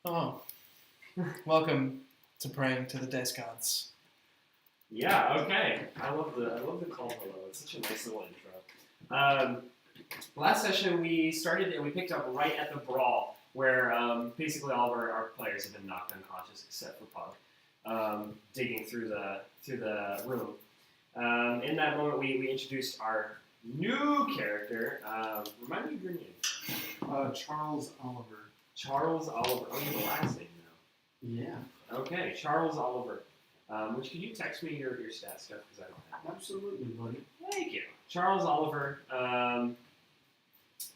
Oh, welcome to praying to the desk gods. Yeah, okay. I love the call hello. It's such a nice little intro. Last session we started and we picked up right at the brawl where basically all of our players have been knocked unconscious except for Pug, digging through the room. In that moment we introduced our new character. Remind me of your name. Charles Oliver. Charles Oliver. Oh, you have a last name now. Yeah. Okay, Charles Oliver. Which could you text me your stats stuff because I don't have it. Absolutely, buddy. Thank you. Charles Oliver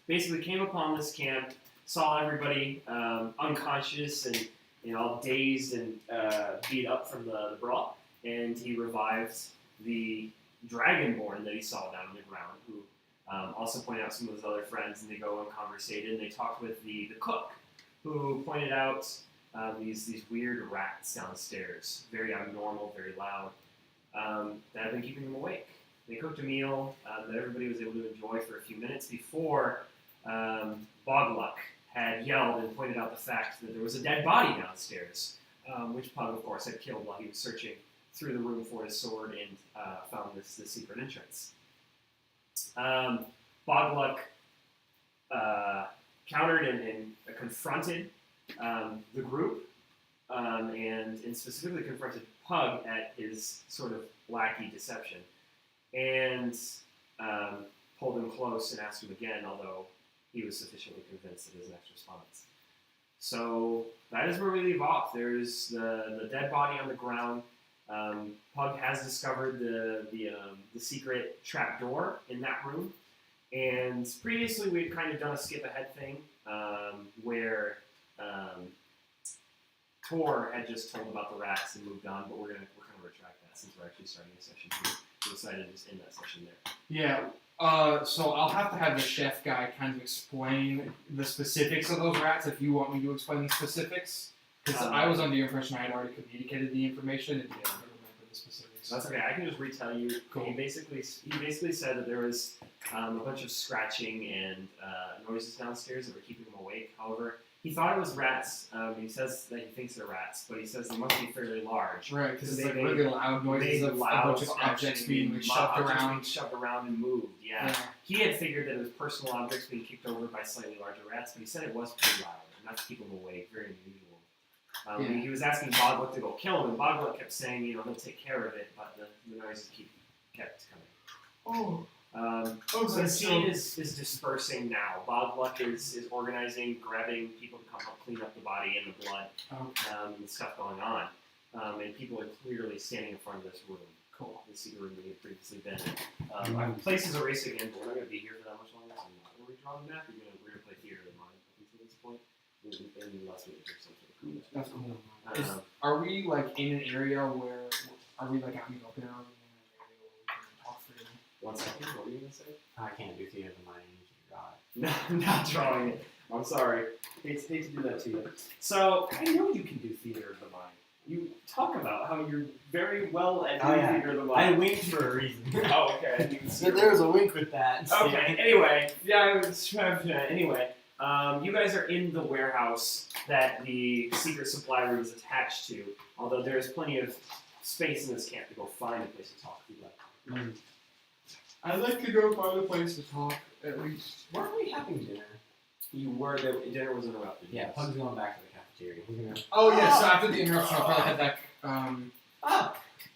basically came upon this camp, saw everybody unconscious and all dazed and beat up from the brawl, and he revived the Dragonborn that he saw down on the ground, who also pointed out some of his other friends, and they go and conversated, and they talked with the cook, who pointed out these weird rats downstairs, very abnormal, very loud, that have been keeping them awake. They cooked a meal that everybody was able to enjoy for a few minutes before Bogluck had yelled and pointed out the fact that there was a dead body downstairs, which Pug, of course, had killed while he was searching through the room for his sword and found this secret entrance. Bogluck countered and confronted the group, and specifically confronted Pug at his sort of lackey deception, and pulled him close and asked him again, although he was sufficiently convinced of his next response. So that is where we leave off. There's the dead body on the ground. Pug has discovered the secret trapdoor in that room, and previously we had kind of done a skip ahead thing where Tor had just told about the rats and moved on, but we're gonna retract that since we're actually starting a session 2. We decided to just end that session there. Yeah, so I'll have to have the chef guy kind of explain the specifics of those rats if you want me to explain the specifics. Because I was under the impression I had already communicated the information and didn't remember the specifics. That's okay. I can just retell you. Cool. He basically said that there was a bunch of scratching and noises downstairs that were keeping him awake. However, he thought it was rats. He says that he thinks they're rats, but he says they must be fairly large. Right, because it's They like made- really loud noises of a bunch of objects being like, shoved around. And moved. Yeah. Yeah. He had figured that it was personal objects being kicked over by slightly larger rats, but he said it was pretty loud, enough to keep him awake. Very unusual. Yeah. He was asking Bogluck to go kill him, and Bogluck kept saying, he'll take care of it, but the noises kept coming. So the scene is dispersing now. Bogluck is organizing, grabbing people to come help clean up the body and the blood, and stuff going on. And people are clearly standing in front of this room. Cool. The secret room that he had previously been in. My place is erased again, but we're not going to be here for that much longer, so I'm not going to redraw the map. We're going to play Theater of the Mind up until this point. And last week or something. That's cool. Are we like in an area where are we like out in the open? Are we in an area where we can talk freely? 1 second, what were you going to say? I can't do Theater of the Mind. No, I'm not drawing it. I'm sorry. Hate to do that to you. So, I know you can do Theater of the Mind. You talk about how you're very well at doing Theater of the Mind. I winked for a reason. Oh, okay. I didn't see There was a wink with that. Okay, anyway. Anyway, you guys are in the warehouse that the secret supply room is attached to, although there's plenty of space in this camp to go find a place to talk if you'd like. I'd like to go find a place to talk, at least. Weren't we having dinner? You were, dinner was interrupted. Yeah, Pug's going back to the cafeteria. He's gonna... Oh yeah, so after the interruption I'll probably head back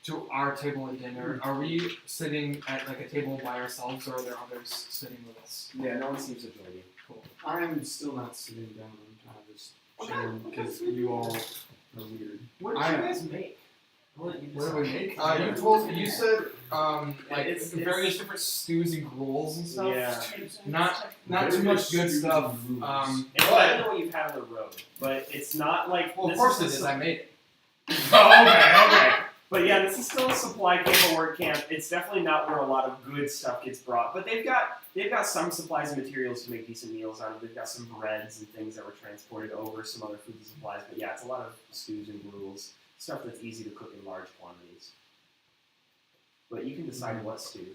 to our table at dinner. Are we sitting at like a table by ourselves or are there others sitting with us? Yeah, no one seems to join you. Cool. I'm still not sitting down. I'm just chilling because you all are weird. What did you guys make? What do we make? decide. You said like It's- various different stews and gruels and stuff. Yeah. Not too much good stuff. It's But better than what you've had on the road, but it's not like. well, of course it is. I made it. Oh, okay. But yeah, this is still a supply camp, a work camp. It's definitely not where a lot of good stuff gets brought, but they've got some supplies and materials to make decent meals out of. They've got some breads and things that were transported over, some other food and supplies. But yeah, it's a lot of stews and gruels, stuff that's easy to cook in large quantities. But you can decide what stew.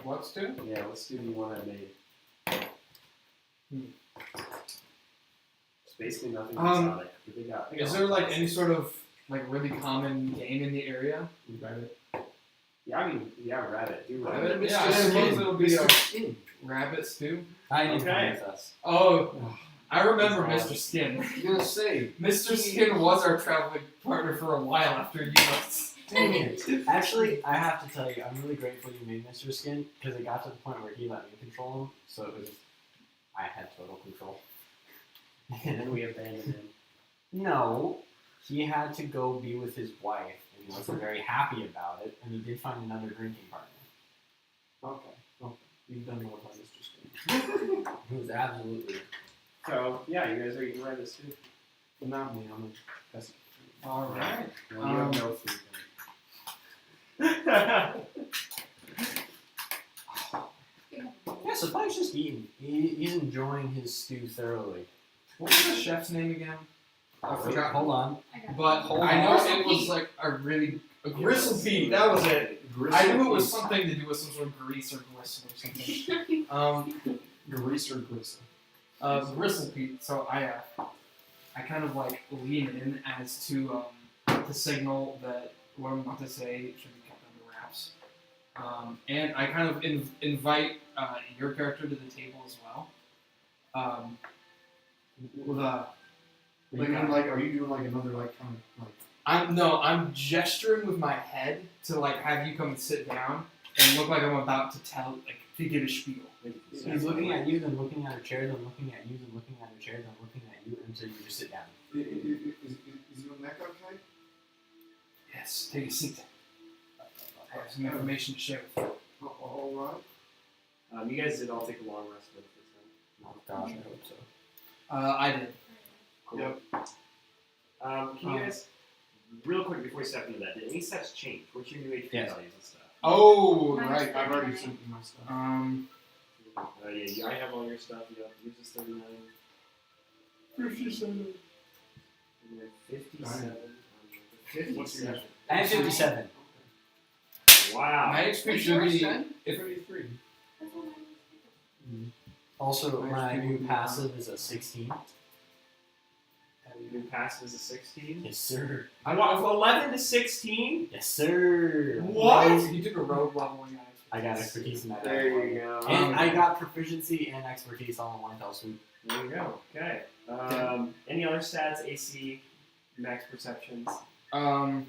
What stew? Yeah, what stew do you want to make? It's basically nothing Um, exotic. Is there like any sort of like really common game in the area? Rabbit. Yeah, I mean, yeah, rabbit. Do Rabbit? rabbit. Yeah, I suppose it'll be Mr. a Skin. rabbit stew. I need to Okay. come with us. Oh, I remember He's Mr. Skin. I was gonna say. Mr. Skin was our traveling partner for a while after you left. Dang it. Actually, I have to tell you, I'm really grateful you made Mr. Skin because it got to the point where he let me control him, so it was I had total control. And then we abandoned him. No, he had to go be with his wife, and he wasn't very happy about it, and he did find another drinking partner. Okay. You've done well by Mr. Skin. He was absolutely. So, yeah, you guys are eating rabbits too. But not me. I'm a peasant. All right. Well, you have no food. Yeah, so Pike's just eating. He's enjoying his stew thoroughly. What was the chef's name again? I forgot. Hold on. But Hold I know on. it was like a gristle Pete. That was it. I knew it was something to do with some sort of grease or gristle or something. Grease or gristle? Gristle Pete. So I kind of like lean in as to signal that what I'm about to say should be kept under wraps. And I kind of invite your character to the table as well. With a Are you doing like another like kind of like? I'm gesturing with my head to like have you come and sit down and look like I'm about to give a spiel. He's looking at you, then looking at a chair, then looking at you, then looking at a chair, then looking at you, until you just sit down. Is your neck okay? Yes, take a seat. I have some information to share with you. All right. You guys did all take a long rest with this Oh gosh, I hope so. I did. Cool. Yep. Can you guys, real quick before we step into that, did any stats change? What's your new HP Yes. values and stuff? Oh, Mine right. is I've already sent you my stuff. Yeah, I have all your stuff. You have yours is 39. 57. You have 57. What's yours? 57. I have 57. Wow. My HP should be. If 33. Also, my new passive is a 16. New passive is a 16. Yes, sir. I want 11 to 16. Yes, sir. What? You took a road leveling out. I got expertise in that. There you go. And I got proficiency and expertise all in one fell swoop. There you go. Okay. Any other stats? AC, max perceptions. My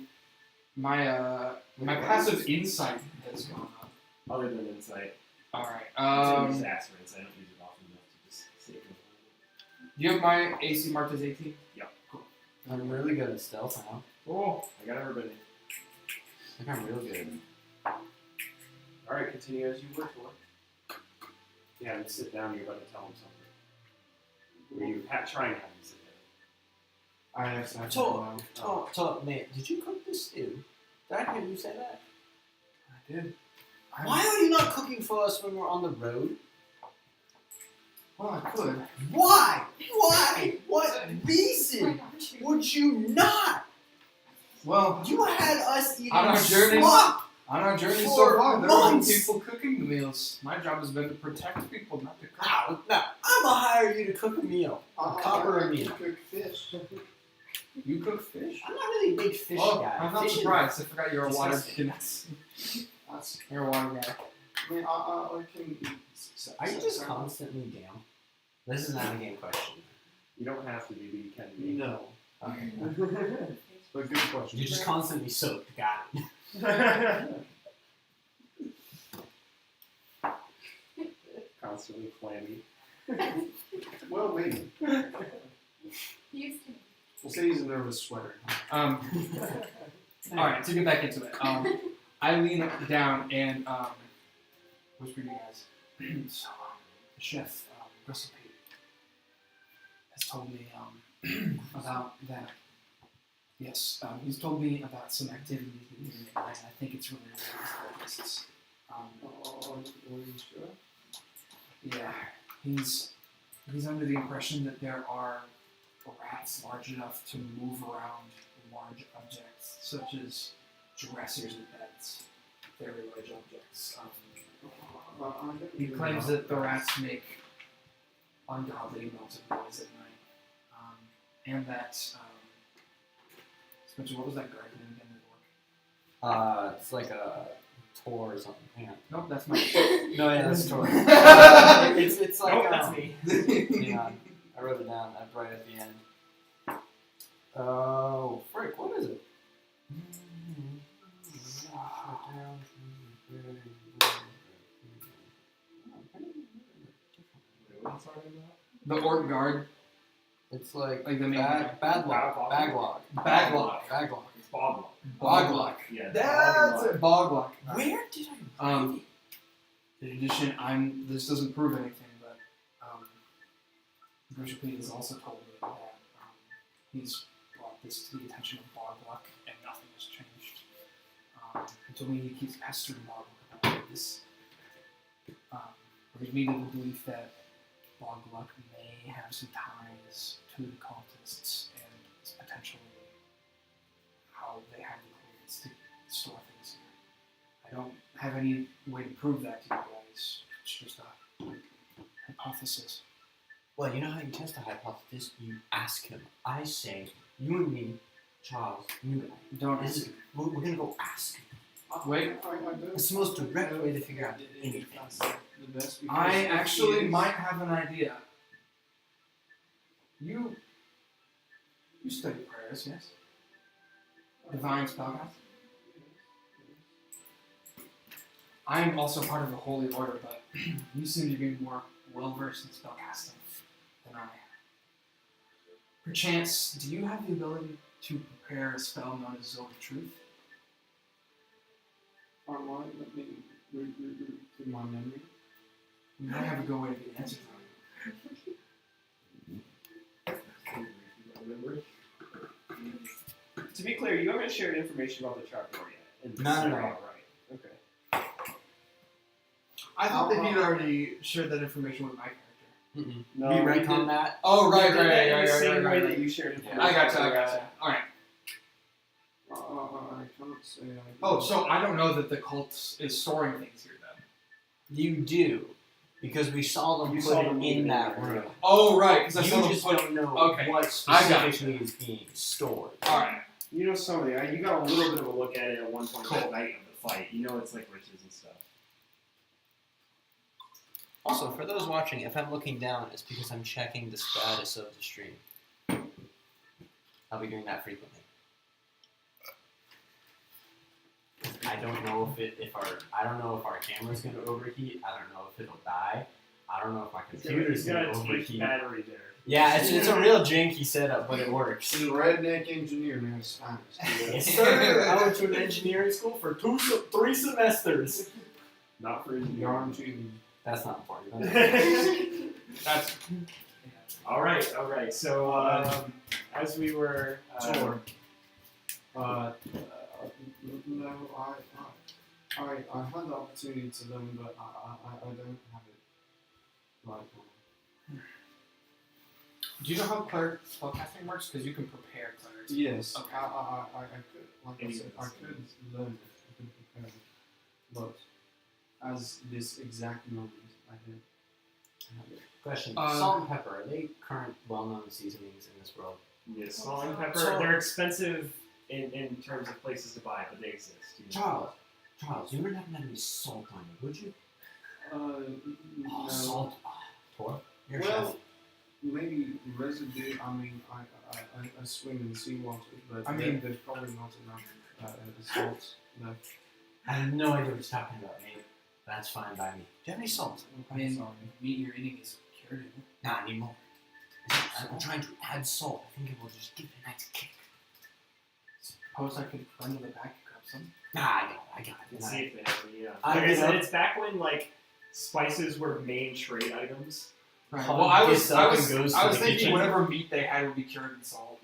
passive insight has gone up. Other than insight. All right. I just ask for insight. I don't use it often enough to just say it. Do you have my AC marked as 18? I'm really good at stealth now. Cool. I got everybody. I think I'm real good. All right, continue as you were to work. Yeah, and sit down. You're about to tell him something. Or you try and have him sit down. I have some. Talk, Nate, did you cook this stew? Did I hear you say that? I did. Why are you not cooking for us when we're on the road? Well, I could. Why? Why? What reason would you not? Well, You had us eating On our journeys- slop. on our journey so For far, there have been months. people cooking the meals. My job has been to protect people, not to cook. No, I'm gonna hire you to cook a meal. Copper a meal. Cook fish. You cook fish? I'm not really a big fish Oh, guy. I'm not Fish is- surprised. I forgot you're a water. disgusting. You're a water guy. I mean, I can. Are you just constantly down? This is not a game question. You don't have to be, but you can be. No. Okay. But good question. You're just constantly soaked. Got it. Constantly clammy. Well, maybe. Houston. We'll say he's a nervous sweater. All right, to get back into it, I lean down and whisper to you guys. So, the chef, Russell Pete, has told me about that. Yes, he's told me about some activity he's doing, and I think it's related to his business. Are you sure? Yeah, he's under the impression that there are rats large enough to move around large objects, such as dressers and beds, very large objects. He claims that the rats make ungodly amounts of noise at night. and that Spencer, what was that guard name again? It's like a Tor or something. Hang on. Nope, that's my. No, yeah, that's Tor. it's like Nope, that's me. hang on. I wrote it down right at the end. Oh, frick, what is it? The orc guard, It's like like the main Badlock. Baglog. It's Boglok. Boglock. Yeah. That's it. Boglock. Where did I read it? In addition, this doesn't prove anything, but Bishop Lee has also told me that he's brought this to the attention of Boglock, and nothing has changed. He told me he keeps pestering Boglock about this. Leads me to the belief that Bogluck may have some ties to the cultists and it's potentially how they have the clearance to store things here. I don't have any way to prove that to you guys. It's just a hypothesis. Well, you know how you test a hypothesis? You ask him. I say, you and me, Charles, you guys. Don't This is, we're gonna go ask him. Wait. It's the most direct way to figure out anything. I actually might have an idea. You study prayers, yes? Divine spellcast? I'm also part of the Holy Order, but you seem to be more well-versed in spellcasting than I. Perchance, do you have the ability to prepare a spell known as Zone of Truth? Online, let me read through my memory. You might have a good way to get an answer from To be clear, you haven't shared information about the trapdoor yet. No. Right. Okay. I thought that he'd already shared that information with my character. No, we we retcon did- that. Oh, We right, did that right, in right, the right, same right, way right. that you shared information. I gotcha. Alright. I cannot say I Oh, so I don't know that the cult is storing things here then. You do. Because we saw them You put saw it them in moving that it. room. Oh, right, because I You saw them just put. don't know okay, what I got specifically is being stored. Alright. You know some of the. You got a little bit of a look at it at one point Cool. that night of the fight. You know it's like riches and stuff. Also, for those watching, if I'm looking down, it's because I'm checking the status of the stream. I'll be doing that frequently. I don't know if our camera's gonna overheat. I don't know if it'll die. I don't know if my computer's It's gonna got a take overheat. battery there. Yeah, it's a real janky setup, but it works. He's a redneck engineer now, Spanish. Yes, sir. I went to an engineering school for 3 semesters. Not for engineering. Yarn to That's not important. That's. All right. So as we were. Sure. No, I had the opportunity to learn, but I don't have it right now. Do you know how cleric spellcasting works? Because you can prepare clerics. Yes, Okay. I could, like I said, I could learn it, I could prepare it, but as this exact moment, I did. Question: Uh, salt and pepper, are they current, well-known seasonings in this world? Yes, salt and pepper. So- They're expensive in terms of places to buy, but they exist. You know? Charles, you wouldn't have any salt on you, would you? No. Oh, salt. Tor, you're a Well, chef. maybe residue. I mean, I swim in seawater, but I mean- there's probably not enough salt left. I have no idea what you're talking about, mate. That's fine by me. Do you have any salt? I mean, Sorry. meat you're eating is cured in it. Nah, I need more. I'm trying to add salt. I think it will just give it a nice kick. Suppose I could run to the back and grab some. Nah, I got it. And see if they have any. Yeah. I Like I get said, up. it's back when like spices were main trade items. Right. Hog Well, I was gets up and thinking goes to the thinking kitchen. whatever meat they had would be cured in salt.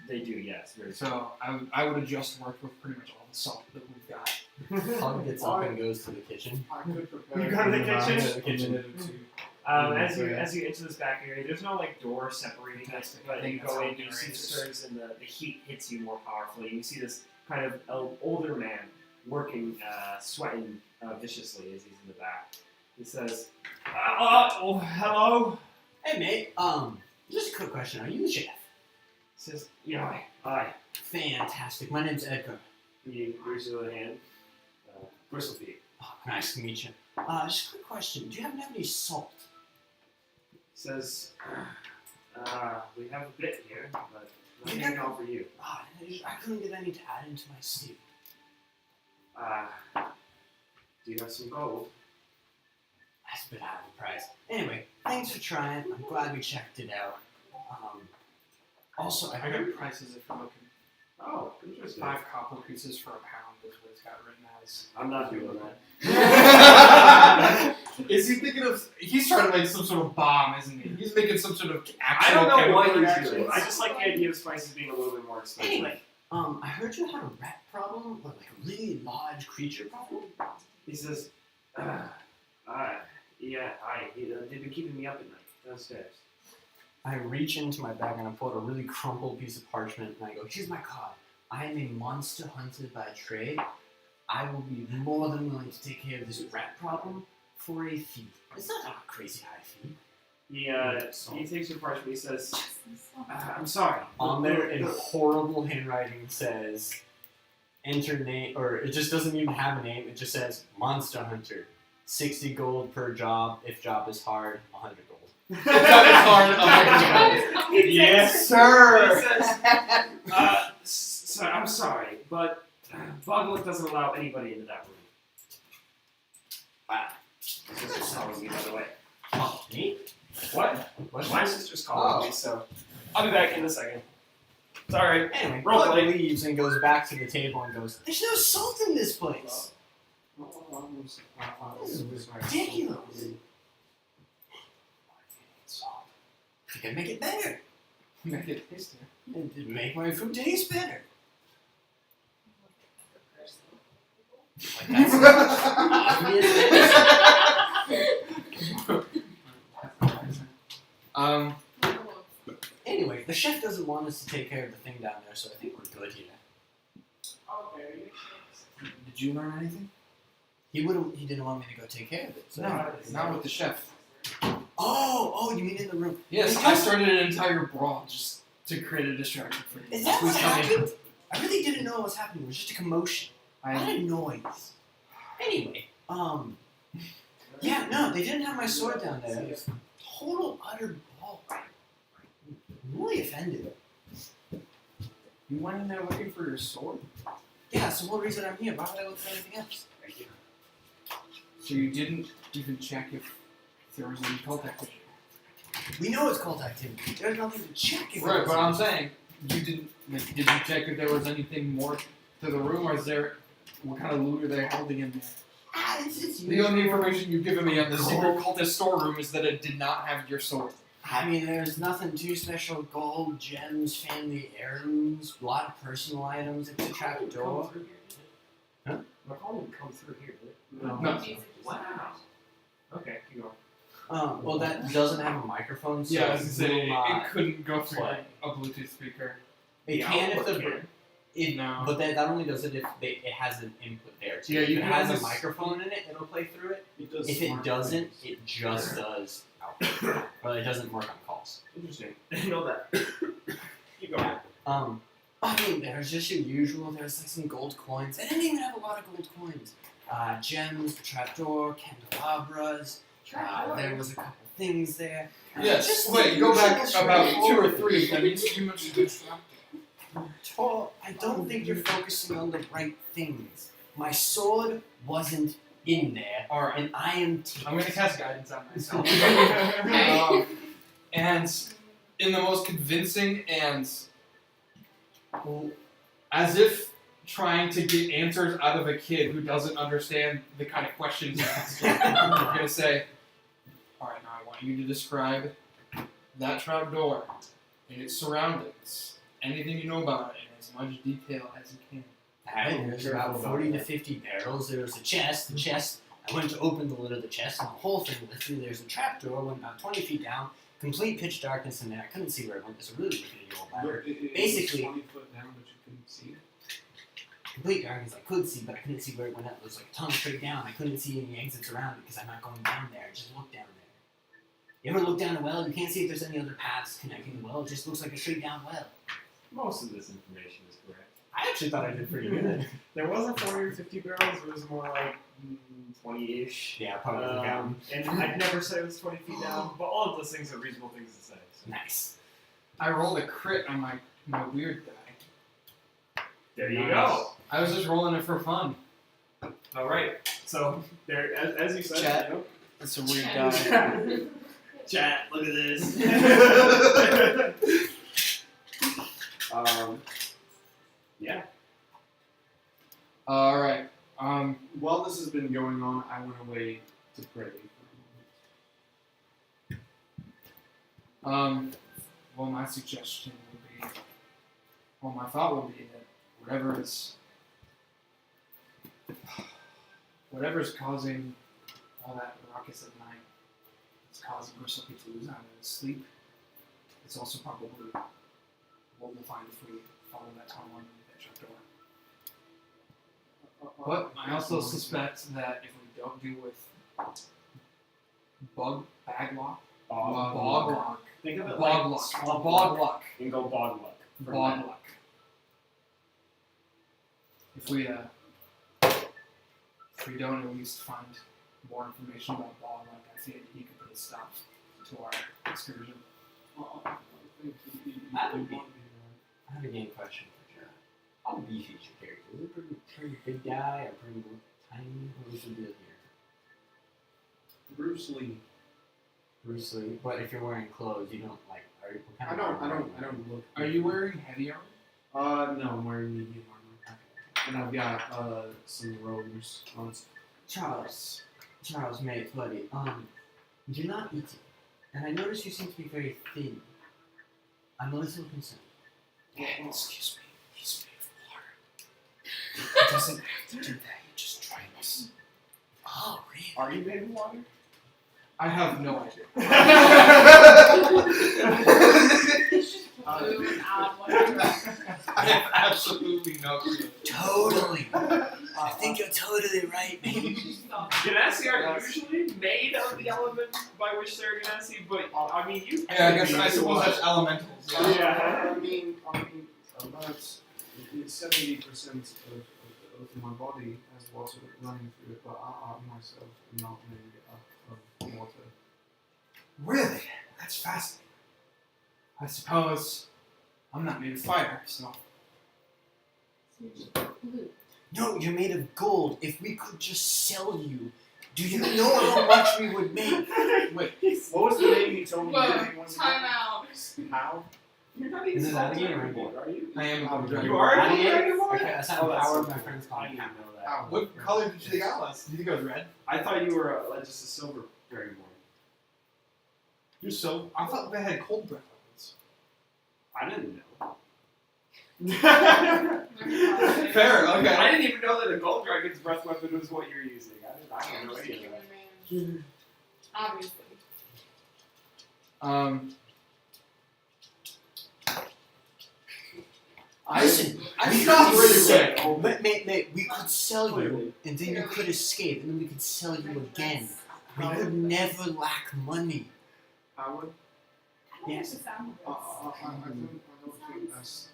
They do, yes. Very So I would have just worked with pretty much all the salt that we've got. Hug gets up and goes to the kitchen. I could prepare. You go to the it in kitchen? about a minute or two. As you enter this back area, there's no like door separating it, Fantastic. but I think you that's go how in, you it see the is. stirs, and the heat hits you more powerfully. And you see this kind of older man working, sweating viciously as he's in the back. He says, "Oh, hello." Hey, mate. Just a quick question. Are you the chef? Says, yeah, hi. Fantastic. My name's Edgar. He raises a hand. Bristlebeak. Oh, nice to meet you. Just a quick question. Do you happen to have any salt? Says, we have a bit here, but nothing I can offer you. Ah, I couldn't get any to add into my stew. Do you have some gold? That's a bit high of a price. Anyway, thanks for trying. I'm glad we checked it out. Also, I I heard got prices if you're looking. Oh, interesting. 5 copper pieces for a pound is what it's got written as. I'm not doing that. Is he thinking of? He's trying to make some sort of bomb, isn't he? He's making some sort of I actual don't know chemical what he's reactions. doing. I just like the idea of spices being a little bit more expensive. Anyway, I heard you had a rat problem, or like a really large creature problem. He says, they've been keeping me up at night downstairs. I reach into my bag and I pull out a really crumpled piece of parchment and I go, here's my card. I am a monster hunter by trade. I will be more than willing to take care of this rat problem for a fee. It's not a crazy high fee. He takes your parchment. He says, "I'm sorry." On there in horrible handwriting says, enter name, or it just doesn't even have a name. It just says Monster Hunter, 60 gold per job. If job is hard, 100 gold. Yes, sir. He says, I'm sorry, but Boglet doesn't allow anybody into that room. My sister's calling me, by the way. Oh, me? What? What? My sister's calling me, so I'll be back in a second. Sorry. Anyway, Roll Bug play. leaves and goes back to the table and goes, there's no salt in this place. This is ridiculous. I can make it better. Make it tastier. And make my food taste better. Like that's obvious. Anyway, the chef doesn't want us to take care of the thing down there, so I think we're good here. Did you learn anything? He didn't want me to go take care of it. So No, not with the chef. Oh, you mean in the room? Yes, I started an entire brawl just to create a distraction for you. Is that Please what tell me. happened? I really didn't know what was happening. It was just a commotion. A lot of noise. Anyway, yeah, no, they didn't have my sword down there. It was total utter ball. I'm really offended. You went in there looking for your sword? Yeah, that's the whole reason I'm here. Why would I look for anything else? So you didn't even check if there was any cult activity? We know it's cult activity. There's nothing to check. If Right, but I'm saying, you didn't, like, did you check if there was anything more to the room, or is there, what kind of loot are they holding in there? It's The only information you've given me on the secret cultist storeroom is that it did not have your sword. I mean, there's nothing too special. Gold, gems, family heirlooms, a lot of personal items. It's a trap door. Huh? McCall didn't come through here, did it? No. Wow. Okay, keep going. Well, that doesn't have a microphone, so Yeah, I was it gonna say, will not it couldn't go through play. a Bluetooth speaker. It The can if output the can. it, No. but that only does it if it has an input there too. Yeah, if you it can has a always- microphone in it, it'll play through it. does If it smart doesn't, things. it just does output. Well, it doesn't work on calls. Interesting. I didn't know that. Keep going. I mean, there's just your usual. There's like some gold coins. I didn't even have a lot of gold coins. Gems, the trapdoor, candelabras. There was a couple things there. Yes, Just wait, the go back usual about 2 or straightforward 3 of them. You mentioned the trapdoor. I don't think you're focusing on the right things. My sword wasn't in there, Alright. and I am I'm gonna cast guidance on myself. Okay. And in the most convincing and as if trying to get answers out of a kid who doesn't understand the kind of questions you're asking, I'm gonna say, alright, now I want you to describe that trap door and its surroundings, anything you know about it in as much detail as you can. There's about 40 to 50 barrels. There was a chest. The chest, I went to open the lid of the chest, and the whole thing went through. There's a trapdoor, went about 20 feet down. Complete pitch darkness in there. I couldn't see where it went. There's a really rickety old ladder. Basically- 20 foot down, but you couldn't see it. Complete darkness. I could see, but I couldn't see where it went up. It was like a tunnel straight down. I couldn't see any exits around it because I'm not going down there. I just looked down there. You ever look down a well? You can't see if there's any other paths connecting the well. It just looks like a straight down well. Most of this information is correct. I actually thought I did pretty good. There wasn't 40 or 50 barrels. It was more like 20-ish. Yeah, probably And I'd never say it was 20 feet down, but all of those things are reasonable things to say. So. Nice. I rolled a crit on my weird die. There you Nice. go. I was just rolling it for fun. All right. So there, as you said, Chat. you know, It's a weird guy. Chat, look at this. Yeah. All right. While this has been going on, I went away to pray for a moment. Well, my suggestion would be, well, my thought would be that whatever's causing all that ruckus at night, it's causing Bristlecute to lose out of his sleep. It's also probably what we'll find if we follow that tunnel underneath that trapdoor. But I also suspect that if we don't deal with baglock, boglock, Think of it boglock, like swamp boglock, and go bog luck. for boglock. that. If we don't at least find more information about boglock, I think he could put a stop to our excursion. I think you I would be- might be I have a game question for Jared. How beefy is your character? Is it a pretty big guy or pretty tiny? What's the deal here? right. Bruce Lee. Bruce Lee. But if you're wearing clothes, you don't like. Are you? What kind I of don't armor are you wearing? look. Are you wearing heavy armor? No, I'm wearing medium armor. And I've got some robes on. Charles, mate, buddy. You're not eating, and I notice you seem to be very thin. I'm a little concerned. Excuse me, he's made of water. He doesn't have to do that, he just drinks. Oh, really? Are you made of water? I have no idea. I have absolutely no clue. Totally. I think you're totally right, mate. Ganassi are usually made of the element by which they're Ganassi, but I mean you. Yeah, I guess I suppose that's elementals. Yeah. I mean, about 70% of my body has water running through it, but I myself am not made of water. Really? That's fascinating. I suppose I'm not made of fire, so. No, you're made of gold. If we could just sell you, do you know how much we would make? Wait, What was the name you told me? Whoa, your name was again? time out. How? You're not even Is it called alligator or Dragon Ball, are you? I am a dragon. You are a Dragon Ball? Okay, that's not Oh, that's powered. so My cool. friend's I calling didn't me. know that. How? What color did you think I was? Do you think I was red? I thought you were just a silver Dragonborn. You're so. I thought they had cold breath weapons. I didn't know. Fair, okay. I didn't even know that a gold dragon's breath weapon was what you're using. I don't know any of that. Obviously. Listen, I we stopped could really sell- quick. Mate, we could sell you, and then you could escape, and then we could sell you again. We would never lack money. Howard? Yes. I don't think that's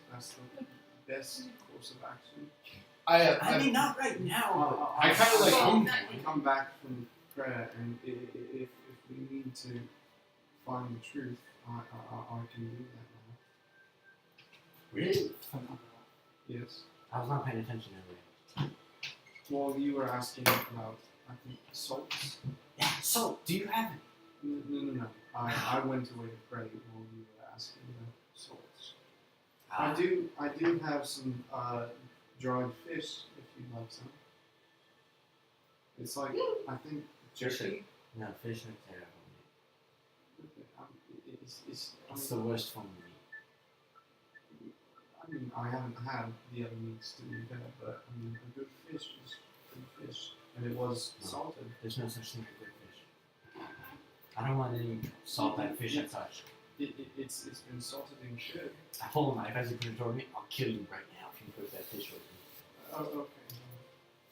the best course of action. I mean, not right now, I kinda like- I come back from prayer, and if we need to find the truth, I can do that now. but really, Yes. I was not paying attention earlier. Well, you were asking about, I think, salts. Yeah. So, do you have it? No. I went away to pray while you were asking about salts. I do have some dried fish if you'd like some. It's like I think Fish jerky. No, fish are terrible. It's It's the worst form of meat. I mean, I haven't had the other meats to be fair, but I mean, a good fish is good fish, and it was No. salted. There's no such thing as good fish. I don't want any salt that fish I touch. It's been salted and good. I pull a knife as you put it toward me. I'll kill you right now if you put that fish with me. Oh,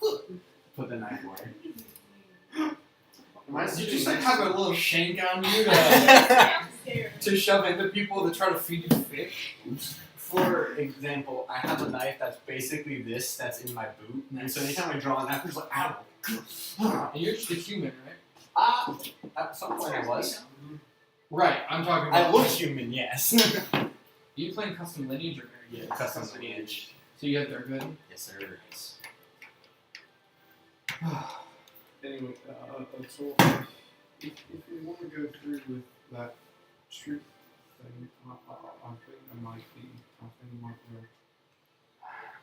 okay. Put the knife away. Am I Did you sitting just like next have to- a little shank on you to, Downstairs. to shove into people that try to feed you fish? for example, I have a knife that's basically this that's in my boot, and so anytime I draw on that, it's like, ow. And you're just a human, right? At some point I was. Right, I'm talking I about. look human, yes. Are you playing custom lineage or very good? Custom lineage. So you have their good? Yes, sir. Anyway, so if we want to go through with that truth thing, I think it might work.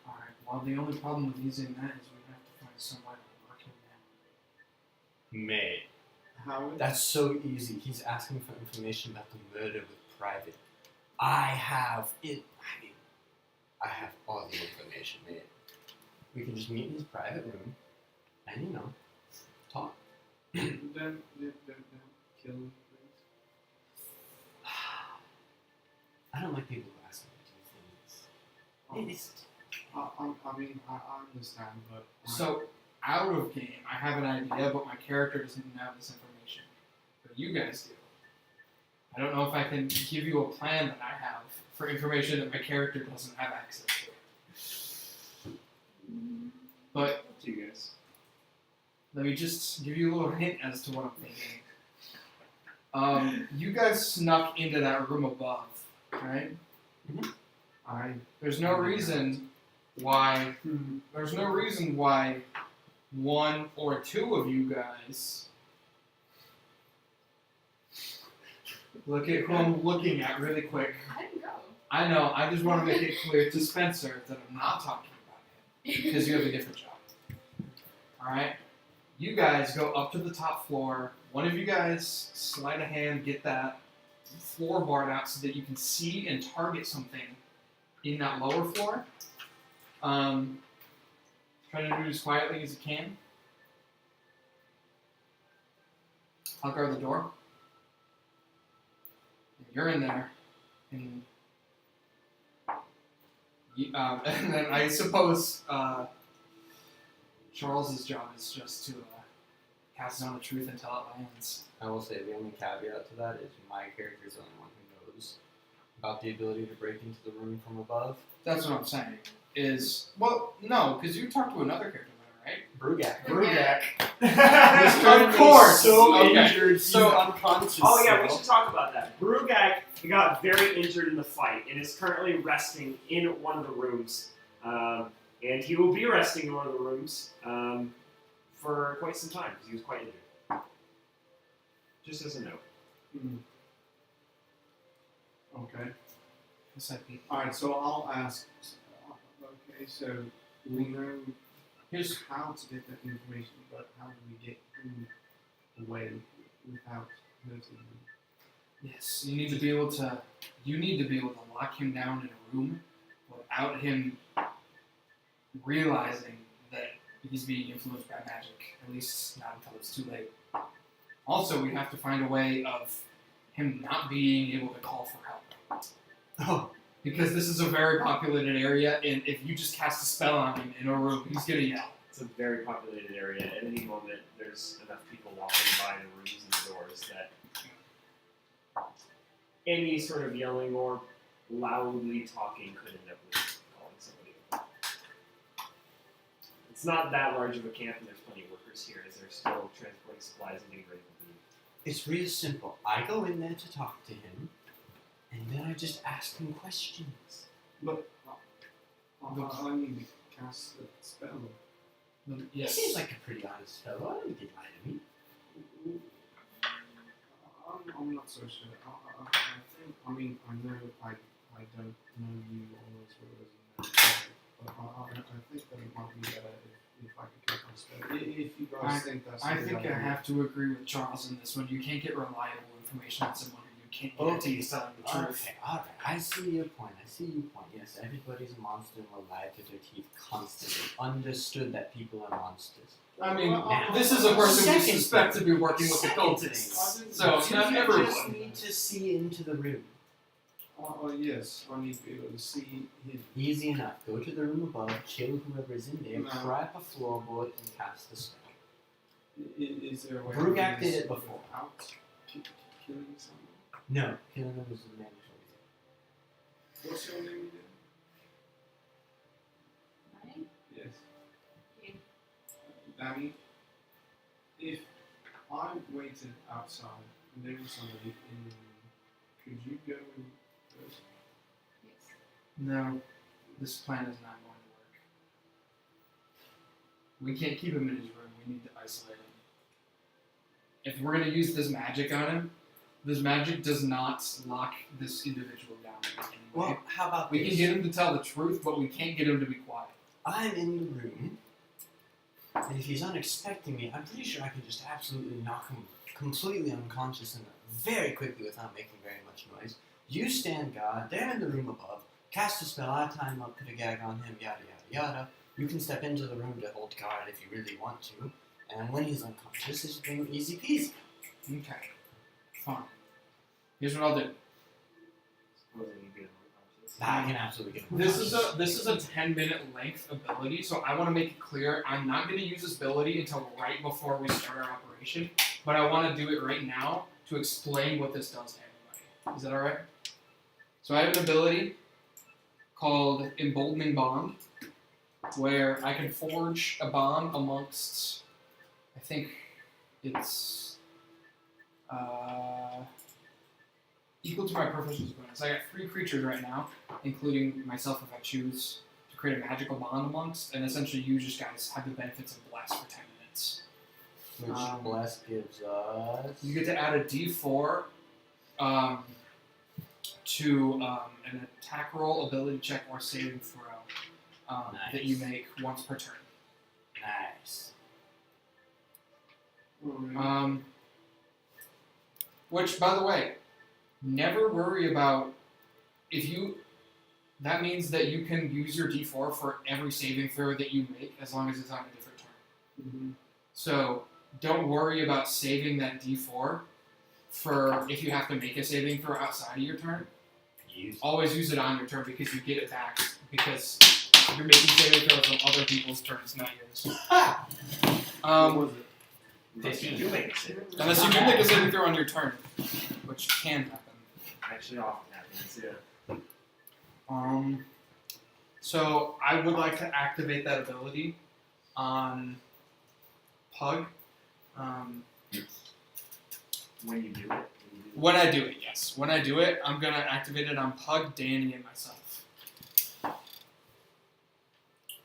Alright, well, the only problem with using that is we have to find some way to work him down. May. How? That's so easy. He's asking for information about the murder with Private. I have all the information, mate. We can just meet in his private room and, talk. Don't kill him, please. I don't like people who ask me to do things. I understand, but So, out of game, I have an idea, but my character doesn't know this information. But you guys do. I don't know if I can give you a plan that I have for information that my character doesn't have access to. But Up to you guys. let me just give you a little hint as to what I'm thinking. You guys snuck into that room above, right? There's no reason why. There's no reason why one or two of you guys. Look at who I'm looking at really quick. I didn't go. I know. I just want to make it clear to Spencer that I'm not talking about him because you have a different job. All right. You guys go up to the top floor. One of you guys sleight of hand, get that floorboard out so that you can see and target something in that lower floor. Try to do it as quietly as you can. I'll guard the door. And you're in there. And, and then I suppose Charles's job is just to cast down the truth until it lands. I will say the only caveat to that is my character is the only one who knows about the ability to break into the room from above. That's what I'm saying. Well, no, because you talked to another character about it, right? Brugak. Of course. So Okay. injured, So- he's unconscious. Oh yeah, we still. should talk about that. Brugak got very injured in the fight and is currently resting in one of the rooms. And he will be resting in one of the rooms for quite some time because he was quite injured. Just as a note. Okay. Yes, I think. Alright, so I'll ask. Okay, so we know Here's how to get that information, but how do we get him away without hurting him? yes. You need to be able to. You need to be able to lock him down in a room without him realizing that he's being influenced by magic. At least not until it's too late. Also, we have to find a way of him not being able to call for help. Oh, Because this is a very populated area, and if you just cast a spell on him in a room, he's gonna yell. It's a very populated area. At any moment, there's enough people walking by the rooms and the doors that any sort of yelling or loudly talking could end up with calling somebody. It's not that large of a camp, and there's plenty of workers here, as they're still transporting supplies and getting ready for the it's real simple. I go in there to talk to him, and then I just ask him questions. But I need to cast the spell. He Yes. seems like a pretty honest fellow. I didn't get lie to me. I'm not so sure. I think, I know I don't know you all as well as you know, but I think that it might be better if I could cast my spell. If you guys think that's I a good think I idea. have to agree with Charles in this one. You can't get reliable information on someone who you can't guarantee is telling the truth. Okay, alright. I see your point. Yes, everybody's a monster and will lie to their teeth constantly. Understood that people are monsters. I mean, Now, this is a person we second suspect to be working with the Second cultists. thing. So, Do not you everyone. just need to see into the room. Yes, I need to be able to see him. Easy enough. Go to the room above, kill whoever is in there, No. pry up a floorboard, and cast a spell. Is there a way Brugak of did doing it this before. without killing someone? No, killing them was the mandatory thing. What's your name again? Danny, if I waited outside and there was somebody in the room, could you go first? Yes. No, this plan is not going to work. We can't keep him in his room. We need to isolate him. If we're going to use this magic on him, this magic does not lock this individual down in any way. Well, how about We this? can get him to tell the truth, but we can't get him to be quiet. I'm in the room, and if he's unexpecting me, I'm pretty sure I can just absolutely knock him completely unconscious and very quickly without making very much noise. You stand guard, they're in the room above, cast a spell, I time up, put a gag on him, yada yada yada. You can step into the room to hold guard if you really want to, and when he's unconscious, it's been easy peasy. Okay. Fine. Here's what I'll do. Supposing you get unconscious. I can absolutely get him This is a 10-minute length ability, so I want to make it clear I'm not going to use this ability until right before we start our operation, but I want to do it right now to explain what this does to everybody. Is that alright? So I have an ability called Emboldening Bond, where I can forge a bond amongst, I think it's equal to my proficiency bonus. I got 3 creatures right now, including myself if I choose to create a magical bond amongst, and essentially you just guys have the benefits of Bless for 10 minutes. Which Bless gives us. You get to add a d4 to an attack roll, ability check, or saving throw that you make once per turn. Nice. Which, by the way, never worry about if you. That means that you can use your d4 for every saving throw that you make, as long as it's on a different turn. So don't worry about saving that d4 for if you have to make a saving throw outside of your turn. Always use it on your turn because you get it back because you're making saving throws on other people's turns, not yours. What was it? Unless you do make a saving. Unless you do make a saving throw on your turn, which can happen. Actually, often happens. Yeah. So I would like to activate that ability on Pug. When you do it. When I do it, yes. When I do it, I'm gonna activate it on Pug, Danny, and myself.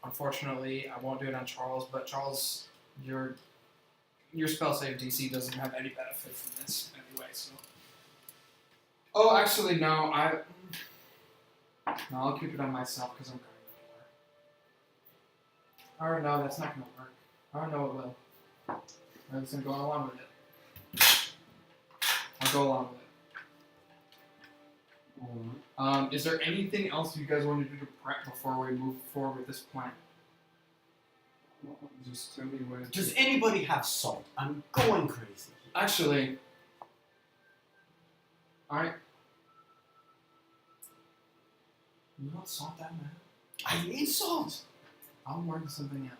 Unfortunately, I won't do it on Charles, but Charles, your spell save DC doesn't have any benefit from this anyway, so. Oh, actually, no, no, I'll keep it on myself because I'm going to. Or no, that's not gonna work. Or no, it will. I'm just gonna go along with it. I'll go along with it. Is there anything else you guys want to do to prep before we move forward with this plan? Just tell me where. Does anybody have salt? I'm going crazy. Actually, alright. You don't salt that, man. I need salt. I'll work something out.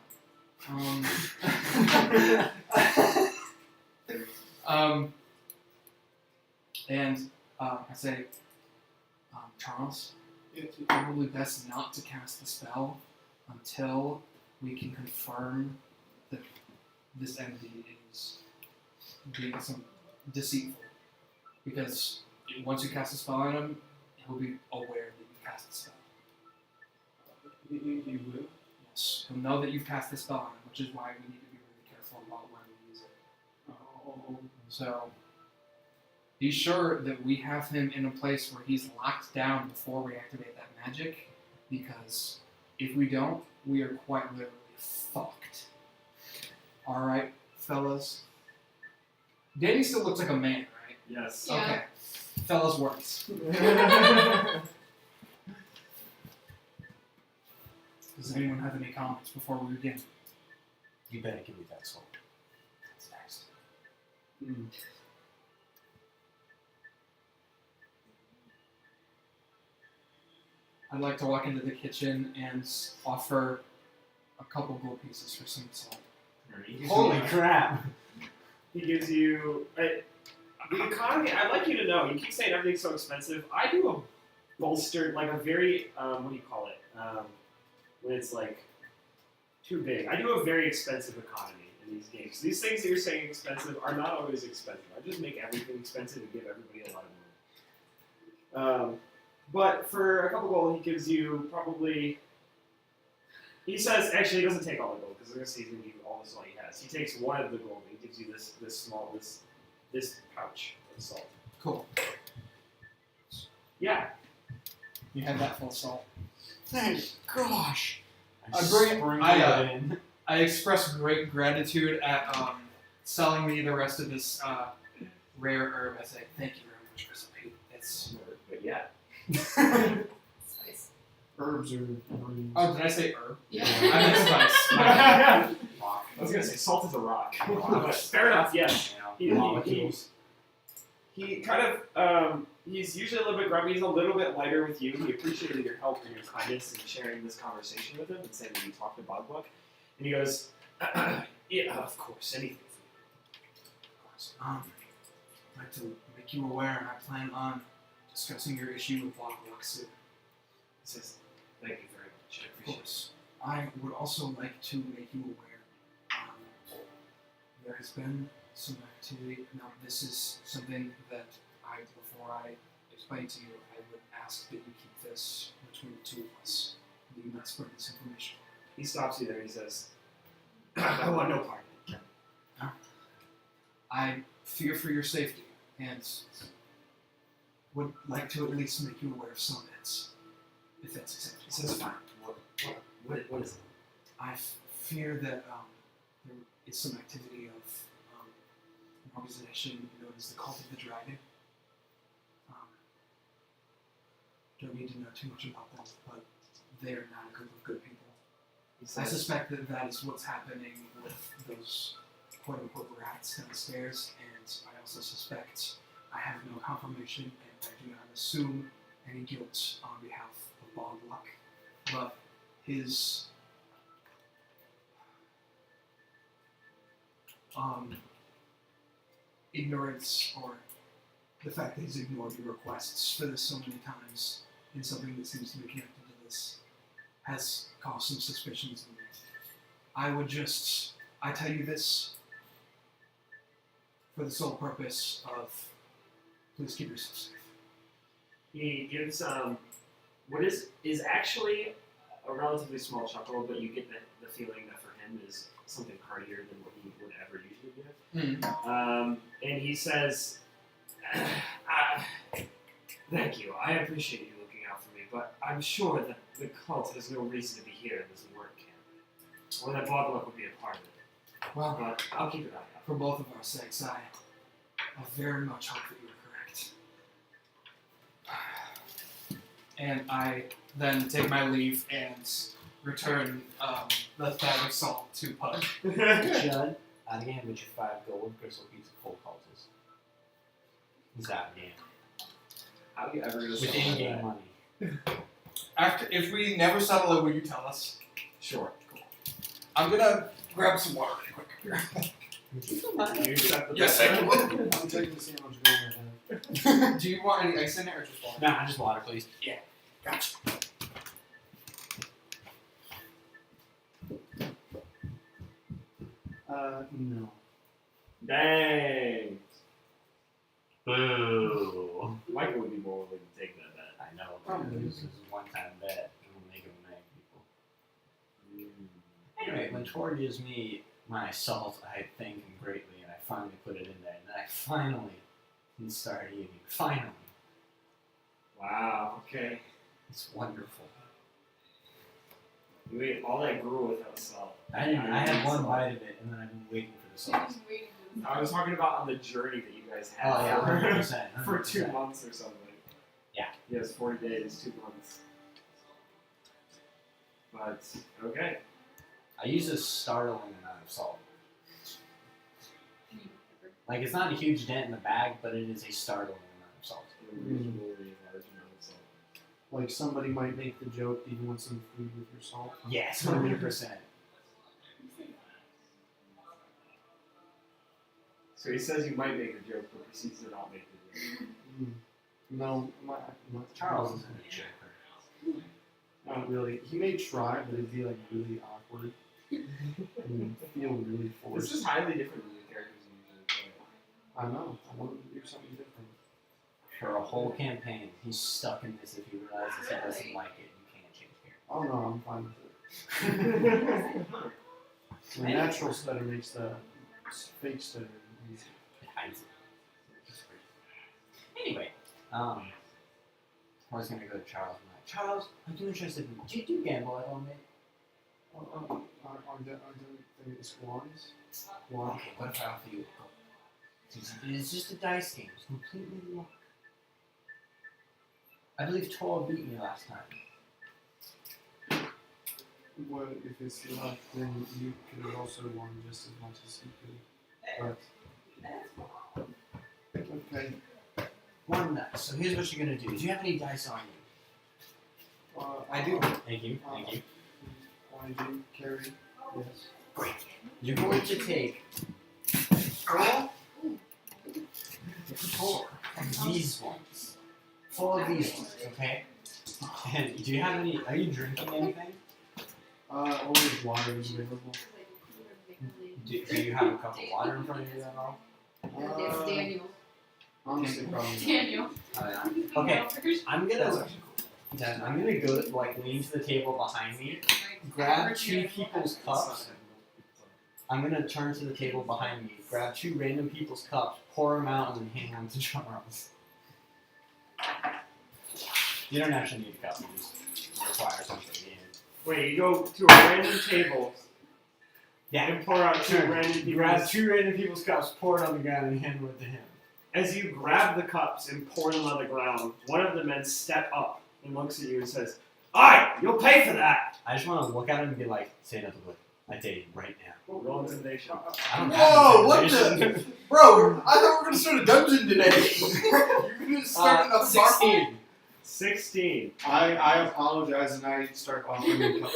And I say, Charles, it's probably best not to cast the spell until we can confirm that this entity is being some deceitful. Because once you cast a spell on him, he'll be aware that you cast the spell. He will. Yes, he'll know that you've cast the spell on him, which is why we need to be really careful about when we use it. So, be sure that we have him in a place where he's locked down before we activate that magic, because if we don't, we are quite literally fucked. Alright, fellas? Danny still looks like a man, right? Yes. Yeah. Okay. Fellas works. Does anyone have any comments before we begin? You better give me that salt. That's next. I'd like to walk into the kitchen and offer a couple gold pieces for some salt. Holy crap! He gives you the economy. I'd like you to know. You keep saying everything's so expensive. I do a bolstered, like a very what do you call it? When it's like too big. I do a very expensive economy. in these games. These things that you're saying expensive are not always expensive. I just make everything expensive and give everybody a lot of money. But for a couple gold, he gives you probably. He says actually he doesn't take all the gold because he's going to give you all the salt he has. He takes one of the gold and he gives you this pouch of salt. Cool. Yeah. You have that full salt. Thank gosh. I bring it- sprinkled I, it in. I express great gratitude at selling me the rest of this rare herb. I say thank you very much, Recipe. It's. But yeah. Spice. Herbs are green. Oh, did I say herb? Yeah. I meant spice. I Rock. was gonna say salt is a rock. Rock. Fair enough. Yes. You know, molecules. He kind of, he's usually a little bit grumpy. He's a little bit lighter with you. He appreciated your help and your kindness in sharing this conversation with him and saying that you talked to Bogbuck. And he goes, yeah, of course, anything for you. Of course. I'd like to make you aware I plan on discussing your issue with Locklock soon. He says, thank you very much. I Of appreciate it. course. I would also like to make you aware there has been some activity. Now, this is something that before I explain to you, I would ask that you keep this between the two of us. Do not spread this information. He stops you there and he says, I want no part of it. I fear for your safety and would like to at least make you aware of some bits, if that's acceptable. He says, fine. What is it? I fear that there is some activity of an organization known as the Cult of the Dragon. Don't need to know too much about them, but they are not a group of good people. He I says, suspect that that is what's happening with those quote-unquote rats downstairs, and I also suspect I have no confirmation, and I do not assume any guilt on behalf of Bogluck, but his ignorance, or the fact that he's ignored your requests for this so many times in something that seems to be connected to this has caused some suspicions in me. I tell you this for the sole purpose of please keep yourself safe. he gives what is actually a relatively small chuckle, but you get the feeling that for him is something heartier than what he would ever usually give. And he says, thank you. I appreciate you looking out for me, but I'm sure that the cult has no reason to be here in this work camp. Or that Bogluck would be a part of it. Well, But I'll keep an eye out. for both of our sakes, I very much hope that you are correct. And I then take my leave and return the bag of salt to Pug. Judd, out of game with your 5 gold crystal pizza full cultist. He's out of game. How are you ever going to With in-game money. If we never settle it, will you tell us? Sure. I'm gonna grab some water really quick. You accept the Yes, I I'm checking to see how much gold I have. Do you want any ice in it or just water? Nah, just water, please. Gotcha. No. Dang. Boo. Michael would be more willing to take that bet. I know. Probably. This is a one-time bet. It'll make him mad people. Anyway, when Tor gives me my salt, I thank him greatly, and I finally put it in there, and then I finally can start eating. Finally. Wow, okay. It's wonderful. You ate all that gruel without salt. I had one bite of it, and then I've been waiting for the salt. Just waiting for this. I was talking about on the journey that you guys had Oh, yeah, 100%. for 2 100%. months or something. Yeah. Yes, 40 days, 2 months. But, okay. I use a startling amount of salt. Can you ever- Like, it's not a huge dent in the bag, but it is a startling amount of salt. A reasonably large amount of salt. Like somebody might make the joke, do you want some food with your salt? Yes, 100%. So he says you might make the joke, but proceeds to not make the joke. No, Charles isn't a joker. Not really. He may try, but it'd be like really awkward. and feel really forced. This is highly different than the characters you usually play. I know. I want to do something different. For a whole campaign, he's stuck in this. If he realizes he doesn't like it, you can't change character. Oh no, I'm fine with it. The natural stutter makes the fake stutter easy. It hides it. Anyway, I was gonna go to Charles. I'm like, Charles, I'm too interested in. Do you gamble at all, mate? Are there squads? Why? Okay, what if I offer you a goal? It's just a dice game. It's completely luck. I believe Tor beat me last time. Well, if it's luck, then you could have also won just as much as he could. But okay. One dice. So here's what you're gonna do. Do you have any dice on you? I do. Thank you. Thank you. I do carry. Yes. Great. You're going to take four of these ones. 4 of these ones, okay? And do you have any? Are you drinking anything? Always water is available. Do you have a cup of water in front of you at all? It's Daniel. Honestly, probably. Daniel. Okay. I'm gonna go like lean to the table behind me. Grab 2 people's cups. I'm gonna turn to the table behind me, grab 2 random people's cups, pour them out, and then hand them to Charles. You don't actually need a cup, you just require something in. Wait, you go to a random table Yeah. and pour out 2 random You people's. grab 2 random people's cups, pour it on the ground, and hand it to him. As you grab the cups and pour them on the ground, one of the men step up and looks at you and says, "Alright, you'll pay for that!" I just want to look at him and be like, say nothing but, I dare you right now. Roll intimidation. I don't Whoa, what have the? intimidation. Bro, I thought we were gonna start a dungeon today. You're gonna start a 16. 16. I apologize and I start offering a cup.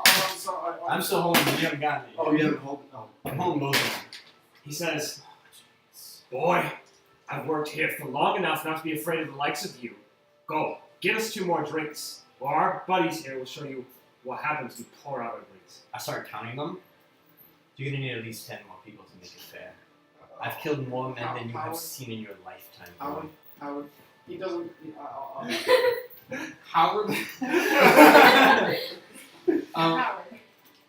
I'm sorry. I'm still holding you haven't gotten it. Oh, you haven't hold. Oh. I'm holding both of them. He says, "Boy, I've worked here for long enough not to be afraid of the likes of you. Go, get us 2 more drinks, or our buddies here will show you what happens when you pour out our drinks." I start counting them. You're gonna need at least 10 more people to make it fair. I've killed more men than you have seen in your lifetime. Howard, he doesn't. Howard. Howard.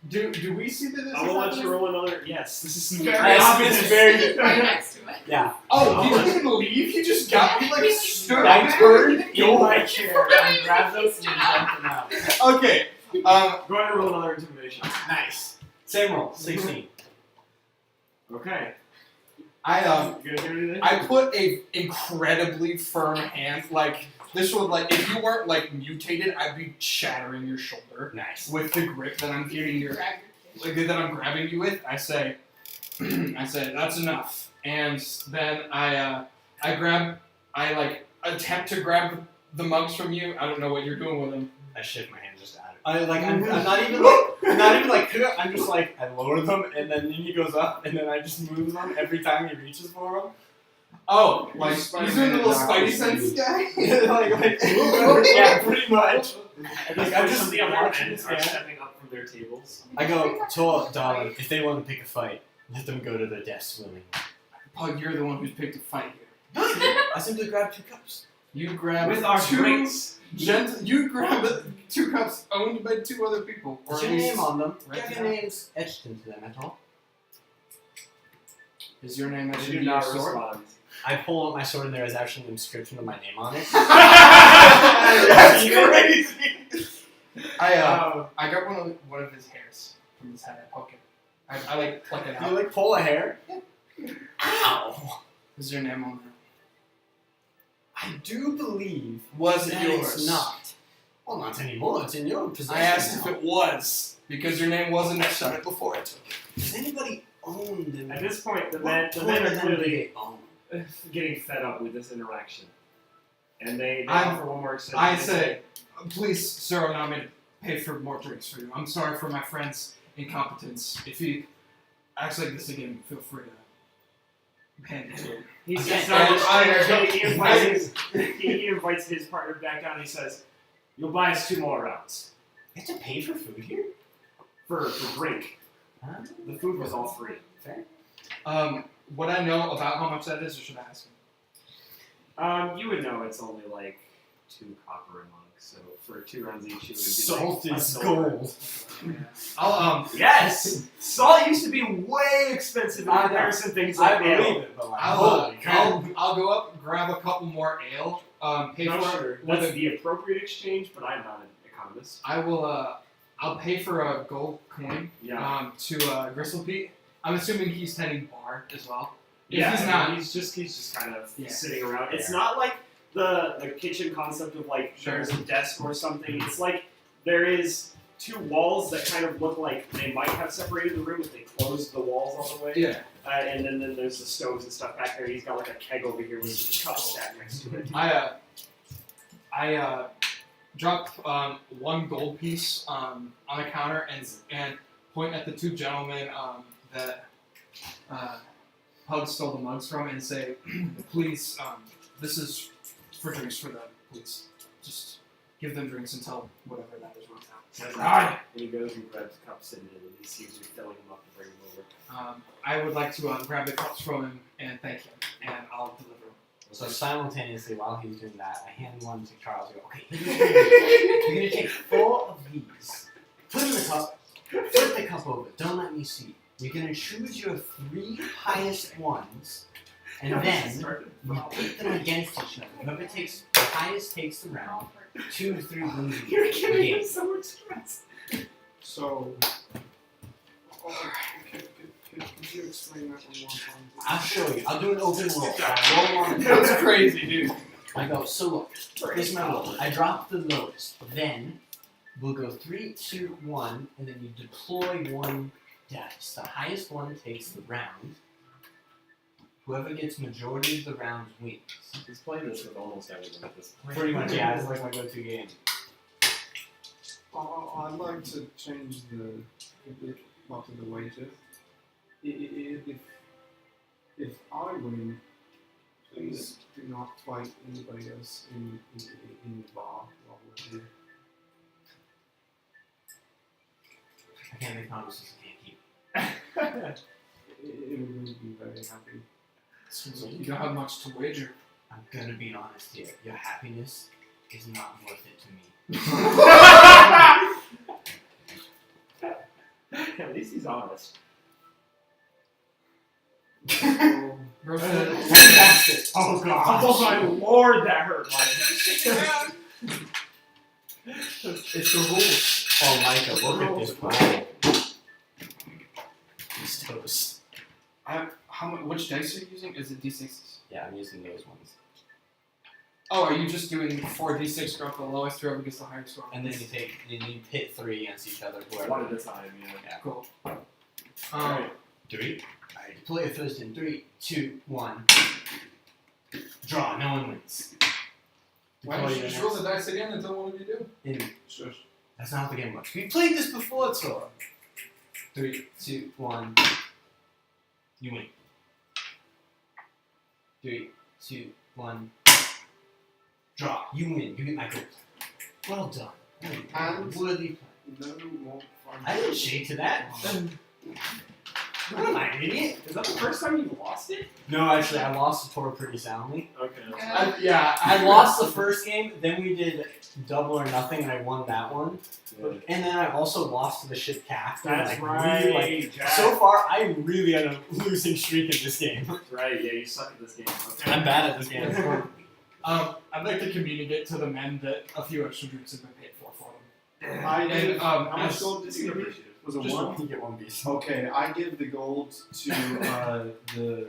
Do we see that this I is will let happening? you roll another. Yes, this is very Yes, obvious. it's very- Right next to it. Yeah. Oh, he didn't even leave. He just got me like stood I up. turned in my chair and grabbed them and Stood up. jumped them out. Okay. Go ahead and roll another intimidation. Nice. Same roll. 16. Okay. I You gonna do anything? I put a incredibly firm hand. Like this would like if you weren't like mutated, I'd be shattering your shoulder Nice. with the grip that I'm giving your Grab your like that I'm grabbing you with. I say, that's enough. And then I like attempt to grab the mugs from you. I don't know what you're doing with them. I shift my hand just out of it. I'm not even like I'm just like I lower them and then he goes up and then I just move them every time he reaches for them. Oh, like Spider-Man he's doing the little and Spidey Doctor sense Strange. guy. Yeah, pretty much. At Like, this I'm point, just some of the other watching men this are guy. stepping up from their tables. I go, Tor, darling, if they want to pick a fight, let them go to the desks willingly. Pug, you're the one who's picked a fight here. I simply grab 2 cups. You grab With our 2 drinks. You grab 2 cups owned by 2 other people. Or Is at your least- name on them? right Get your now. names etched into them at all? Is your name They that should do be your not sword? respond. I pull out my sword and there is actually an inscription of my name on it. That's crazy. I got one of his hairs from his head. I poke it. I like pluck it You out. like pull a hair? Ow! Is your name on there? I do believe Was it that yours? it's not. Well, not anymore. It's in your possession. I asked now. if it was because your name wasn't etched on it before I took it. Does anybody own them? At this point, the What men point are of them do clearly they own? getting fed up with this interaction. And they I'm- offer one more extension. I They say, please, sir, allow me to pay for more drinks for you. I'm sorry for my friend's incompetence. If he acts like this again, feel free to hand it to him. He Okay, sits down, I- he invites his partner back down and he says, "You'll buy us 2 more rounds You have to pay for food here? for drink." Huh? The food was all free. Would I know about how much that is, or should I ask him? You would know it's only like 2 copper a monk, so for 2 runs each, it would be Salt like a is silver. gold. I'll Yes, salt used to be way expensive in I know. comparison to things I like ale. believe it, but like, I'll go up, grab a couple more ale, pay Not for sure. it. That's the appropriate exchange, but I'm not an economist. I will. I'll pay for a gold coin. Yeah. To Gristlepete. I'm assuming he's tending bar as well. If Yeah, he's not, He's just kind of Yeah. sitting around. It's not like the kitchen concept of like Sure. there's a desk or something. It's like there is 2 walls that kind of look like they might have separated the room if they closed the walls all the way. yeah. And then there's the stoves and stuff back there. He's got like a keg over here with some cups stacked next to it. I drop 1 gold piece on the counter and point at the 2 gentlemen that Pug stole the mugs from and say, please, this is for drinks for them. Please, just give them drinks until whatever that is runs out. And he goes and grabs cups and he sees you filling them up and bring them over. I would like to grab the cups from him and thank him, and I'll deliver them. So simultaneously, while he's doing that, I hand one to Charles. I go, okay, you're gonna take 4 of these, put them in the cup, flip the cup over. Don't let me see. You're gonna choose your 3 highest ones, and then you pit them against each other. Whoever takes the highest takes the round. 2 to 3 wins the You're giving him game. so much stress. So, could you explain that one more time? I'll show you. I'll do an open roll. I'll roll on. That's crazy, dude. I go, so look, this is my roll. I drop the lowest. Then we'll go 3, 2, 1, and then you deploy 1 dice. The highest one takes the round. Whoever gets majority of the rounds wins. He's playing this with almost everyone at this point. Pretty much, yeah. It's like my go-to game. I'd like to change the wager. If I win, please do not fight anybody else in the bar while we're here. I can't make promises I can't keep. It would really be very happy. Seems like you don't have much to wager. I'm gonna be honest here. Your happiness is not worth it to me. At least he's honest. So, Bro said, Oh Oh my lord, that hurt my it's the rules. Oh, Micah, look at this roll. He's toast. Which dice are you using? Is it d6s? Yeah, I'm using those ones. Oh, are you just doing 4d6, go up the lowest, whoever gets the highest score? And then you pit 3 against each other. Whoever. One at a time, yeah. Cool. Alright. 3. Alright, deploy it first in 3, 2, 1. Draw, no one wins. Why don't you just roll the dice again and tell what you do? In, sure. that's not how the game works. We played this before, Tor. 3, 2, 1. You win. 3, 2, 1. Draw. You win. You get my gold. Well done. And- Worthy. No more fun. I didn't shake to that. What am I, an idiot? Is that the first time you lost it? No, actually, I lost to Tor pretty soundly. Okay. I lost the first game, then we did double or nothing, and I won that one. And then I also lost to the ship captain. That's like, right, really, like, Jack. so far, I really had a losing streak in this game. That's right, yeah, you suck at this game. Okay. I'm bad at this game. I'd like to communicate to the men that a few extra drinks have been paid for them. I And, give, how much as- gold did you give me? Was it Just one? you get one piece. Okay, I give the gold to the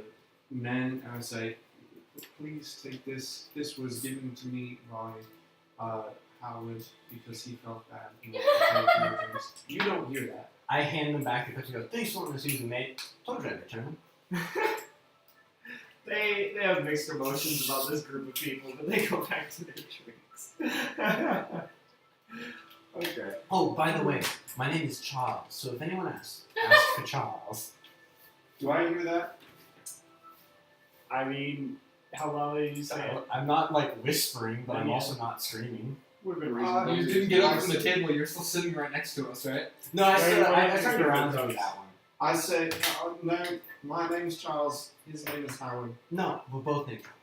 men and I say, please take this. This was given to me by Howard because he felt bad. And wanted to pay for the drinks. You don't hear that. I hand them back because you go, thanks for letting us use them, mate. Don't try to return them. They have mixed emotions about this group of people, but they go back to their drinks. Okay. Oh, by the way, my name is Charles, so if anyone asks, ask for Charles. Do I hear that? I mean, how loud did you say it? I'm not like whispering, but I'm Yeah. also not screaming. Would have been reasonable. You didn't get up from the table, you're still sitting right next to us, right? No, I Wait, turned wait, around to do wait. that one. I say, no, my name's Charles. His name is Howard. No, we're both named Charles.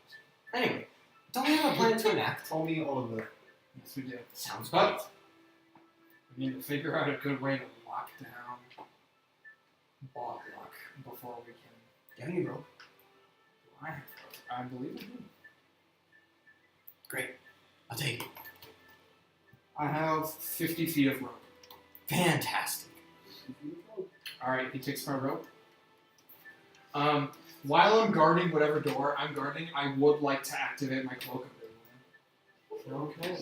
Anyway, don't we have a plan to enact? Call me Oliver. Yes, we do. Sounds great. But we need to figure out a good way to lock down Bogluck before we can. Do you have any rope? I believe we do. Great. I'll take it. I have 50 feet of rope. Fantastic. Alright, he takes my rope. While I'm guarding whatever door I'm guarding, I would like to activate my cloak ability. Okay.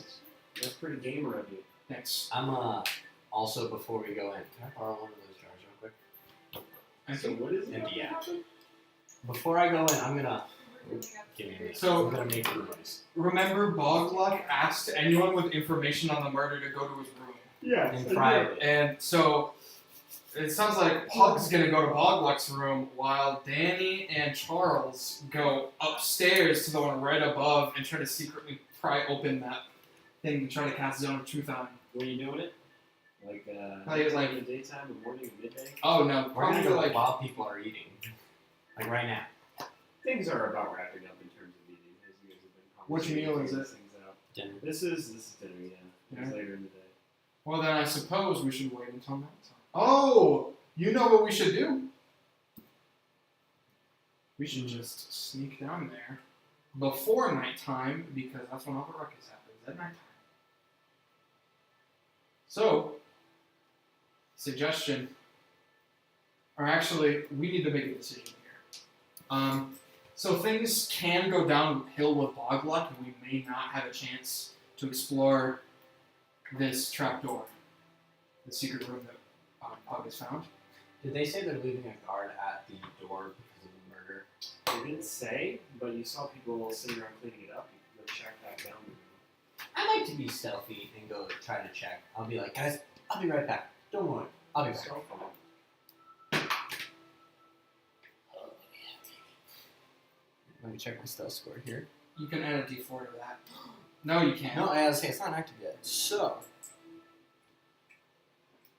That's pretty gamer of you. Thanks. I'm also before we go in, can I borrow one of those jars real quick? So what is it? Empty, yeah. Before I go in, I'm gonna give me this. So- I'm gonna make a noise. Remember, Bogluck asked anyone with information on the murder to go to his room. Yeah. In private. And so it sounds like Pug's gonna go to Bogluck's room while Danny and Charles go upstairs to the one right above and try to secretly pry open that thing to try to cast Zone of Truth on him. When are you doing it? Like- in the daytime, the morning, and midday? Oh no, We're gonna probably go like while people are eating. Like right now. Things are about wrapping up in terms of eating, as you guys have been Which meal is it? things out. Dinner. This is dinner, yeah. It's Yeah. later in the day. Well, then I suppose we should wait until nighttime. Oh, you know what we should do? We should just sneak down there before nighttime because that's when all the ruckus happens, at nighttime. So, suggestion, or actually, we need to make a decision here. So things can go downhill with Bogluck, and we may not have a chance to explore this trapdoor, the secret room that Pug has found. Did they say they're leaving a guard at the door because of the murder? They didn't say, but you saw people sitting around cleaning it up. You could go check back down the room. I like to be stealthy and go try to check. I'll be like, guys, I'll be right back. Don't worry. I'll be back. So far. Let me check my stealth score here. You can add a d4 to that. No, you can't. No, I was say it's not active yet. So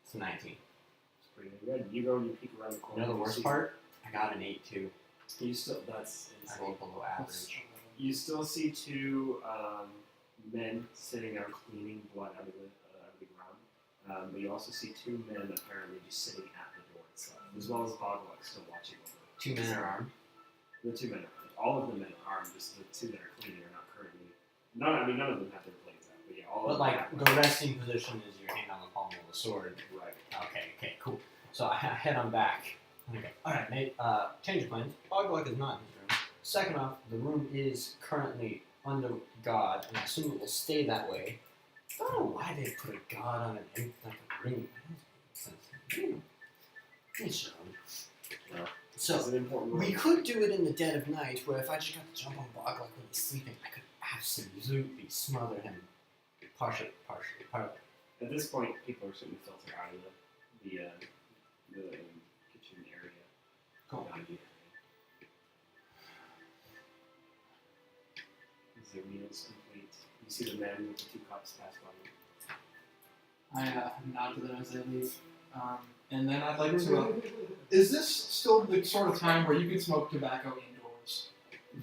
it's a 19. It's pretty good. You go and you peek around the You corner. know the you worst see- part? I got an 8 too. You still that's I insane. rolled below average. You still see two men sitting there cleaning blood out of the ground, but you also see two men apparently just sitting at the door itself, as well as Bogluck still watching over. 2 men are armed. The two men are armed. All of the men are armed. Just the two that are cleaning are not currently. None of them have their blades out, but yeah, all But of like them. the resting position is your hand on the palm of the sword. Right. Okay, cool. So I head on back. Okay. Alright, mate. Change of plans. Bogluck is not in his room. Second off, the room is currently under guard, and I assume it will stay that way. I don't know why they put a guard on an empty like a ring. That doesn't make sense. It's your own. Well, So it's an important we room. could do it in the dead of night, where if I just got to jump on Bogluck when he's sleeping, I could absolutely smother him. Partially. At this point, people are starting to filter out of the kitchen area. Cool. Down here. As their meal's complete, you see the men with the 2 cups pass by you. I nod to them as they leave. And then I'd like to. Is this still the sort of time where you can smoke tobacco indoors?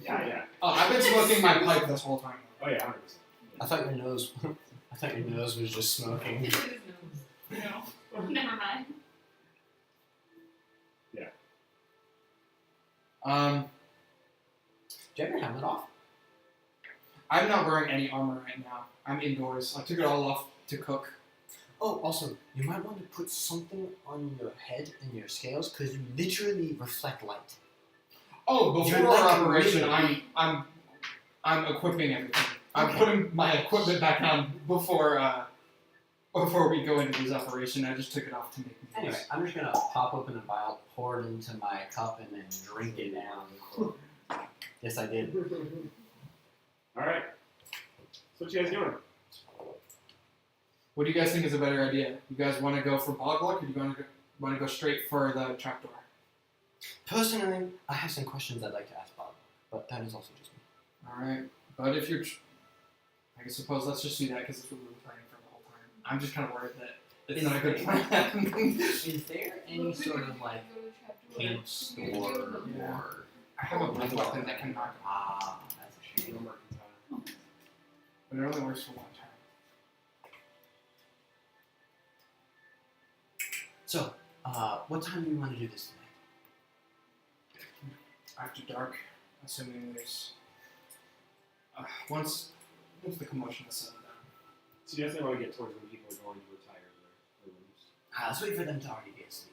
Yeah. Oh, I've been smoking my pipe this whole time. Oh yeah, 100%. I thought your nose. I thought your nose was just smoking. His nose. No. Never mind. Um, Do you have your helmet off? I'm not wearing any armor right now. I'm indoors. I took it all off to cook. Oh, also, you might want to put something on your head and your scales because you literally reflect light. Oh, before You're our like a operation, wizard. I'm equipping everything. I'm Okay. putting my equipment back on before we go into this operation. I just took it off to make these. Anyway, I'm just gonna pop open a vial, pour it into my cup, and then drink it down. Yes, I did. Alright. So what you guys doing? What do you guys think is a better idea? You guys want to go for Bogluck, or do you want to go straight for the trapdoor? Personally, I have some questions I'd like to ask Bob, but that is also just me. All right, but if you're, I suppose let's just do that because that's what we were planning for the whole time. I'm just kind of worried that it's not a good plan. Is there any sort of like camp store or I have a blade weapon that can knock him out, that's a shame. but it only works for one time. So, what time do you want to do this tonight? After dark, assuming there's once the commotion is settled down. So you definitely want to get towards when people are going to retire their rooms. Let's wait for them to already be asleep.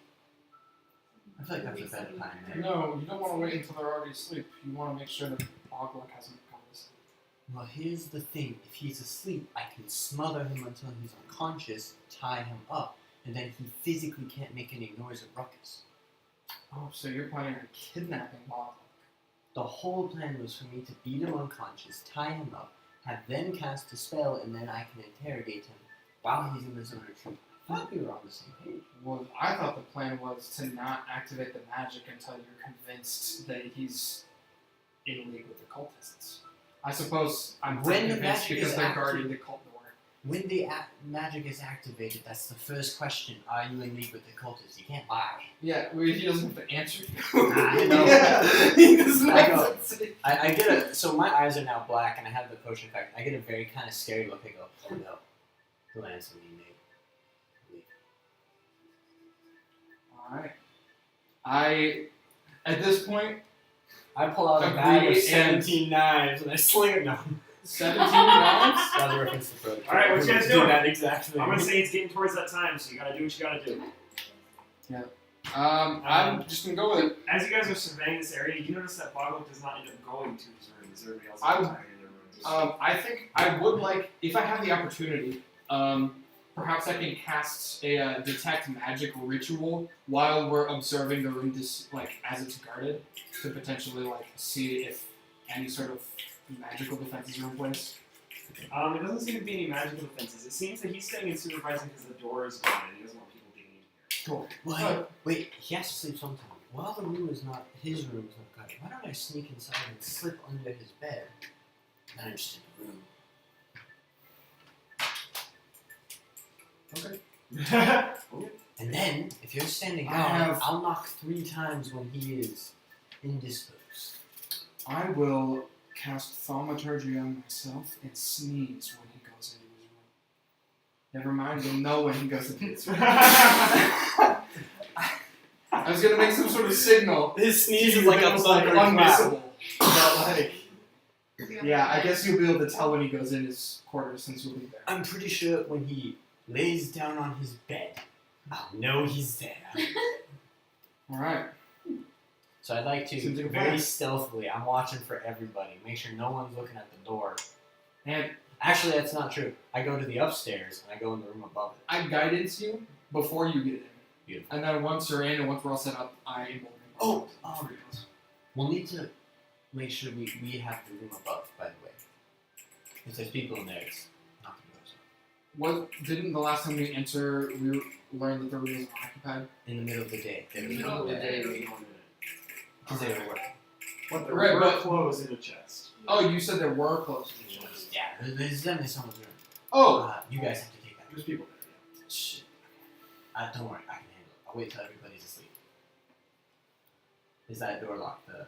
I feel like that's a better time there. No, you don't want to wait until they're already asleep. You want to make sure that Bogluck hasn't gone to sleep. Well, here's the thing. If he's asleep, I can smother him until he's unconscious, tie him up, and then he physically can't make any noise or ruckus. Oh, so you're planning on kidnapping Bogluck? The whole plan was for me to beat him unconscious, tie him up, have them cast a spell, and then I can interrogate him while he's in the zone of truth. I thought we were on the same page. Well, I thought the plan was to not activate the magic until you're convinced that he's in league with the cultists. I suppose I'm When the convinced magic because is they're guarding the cult door. When the magic is activated, that's the first question. Are you in league with the cultists? You can't lie. Yeah, well, he doesn't have to answer you. I know. Yeah, he doesn't I have know. to say. I get a, so my eyes are now black and I have the potion effect. I get a very kind of scary look. I go, oh no. He'll answer me, Nate. Alright. At this point, I pull out a bag of Agree, 17 knives and I sling it. No. 17 knives? That was a reference to Frodo. Alright, what you guys Did doing? that exact thing. I'm gonna say it's getting towards that time, so you gotta do what you gotta do. I'm just gonna go with it. As you guys are surveying this area, you notice that Boggle does not end up going to his room. Is everybody else I would- retiring in their rooms? I think I would like, if I have the opportunity, perhaps I can cast a detect magic ritual while we're observing the room, as it's guarded, to potentially see if any sort of magical defenses are in place. It doesn't seem to be any magical defenses. It seems that he's staying and supervising because the door is guarded. He doesn't want people getting in here. Cool. Well, hey, wait, he has to sleep sometime. While the room is not, his room is not guarded, why don't I sneak inside and slip under his bed? Then I'm just in the room. And then, if you're standing I guard, have- I'll knock 3 times when he is indisposed. I will cast Thaumaturgy on myself and sneeze when he goes into his room. Never mind, you'll know when he goes into his room. I was gonna make some sort of signal. His sneeze is like a unmissable. But yeah, I guess you'll be able to tell when he goes in his quarters since you'll be there. I'm pretty sure when he lays down on his bed, I'll know he's there. Alright. So I'd like to, Seems like a very plan. stealthily, I'm watching for everybody, make sure no one's looking at the door. And Actually, that's not true. I go to the upstairs and I go in the room above it. I guidance you before you get in. Beautiful. And then once you're in and once we're all set up, I embolden you. Oh, we'll need to make sure we have the room above, by the way. If there's people in there, it's not going to go What didn't the last time we enter we learned that the room was occupied? in the middle of the day. In the middle of the day, there's no one in it. Because they were working. But there Right, were but- clothes in a chest. Oh, you said there were clothes in the chest. Yeah, there's definitely someone's room. Oh! You guys have to take that. There's people there, Shit. Don't worry, I can handle it. I'll wait till everybody's asleep. Is that door locked? The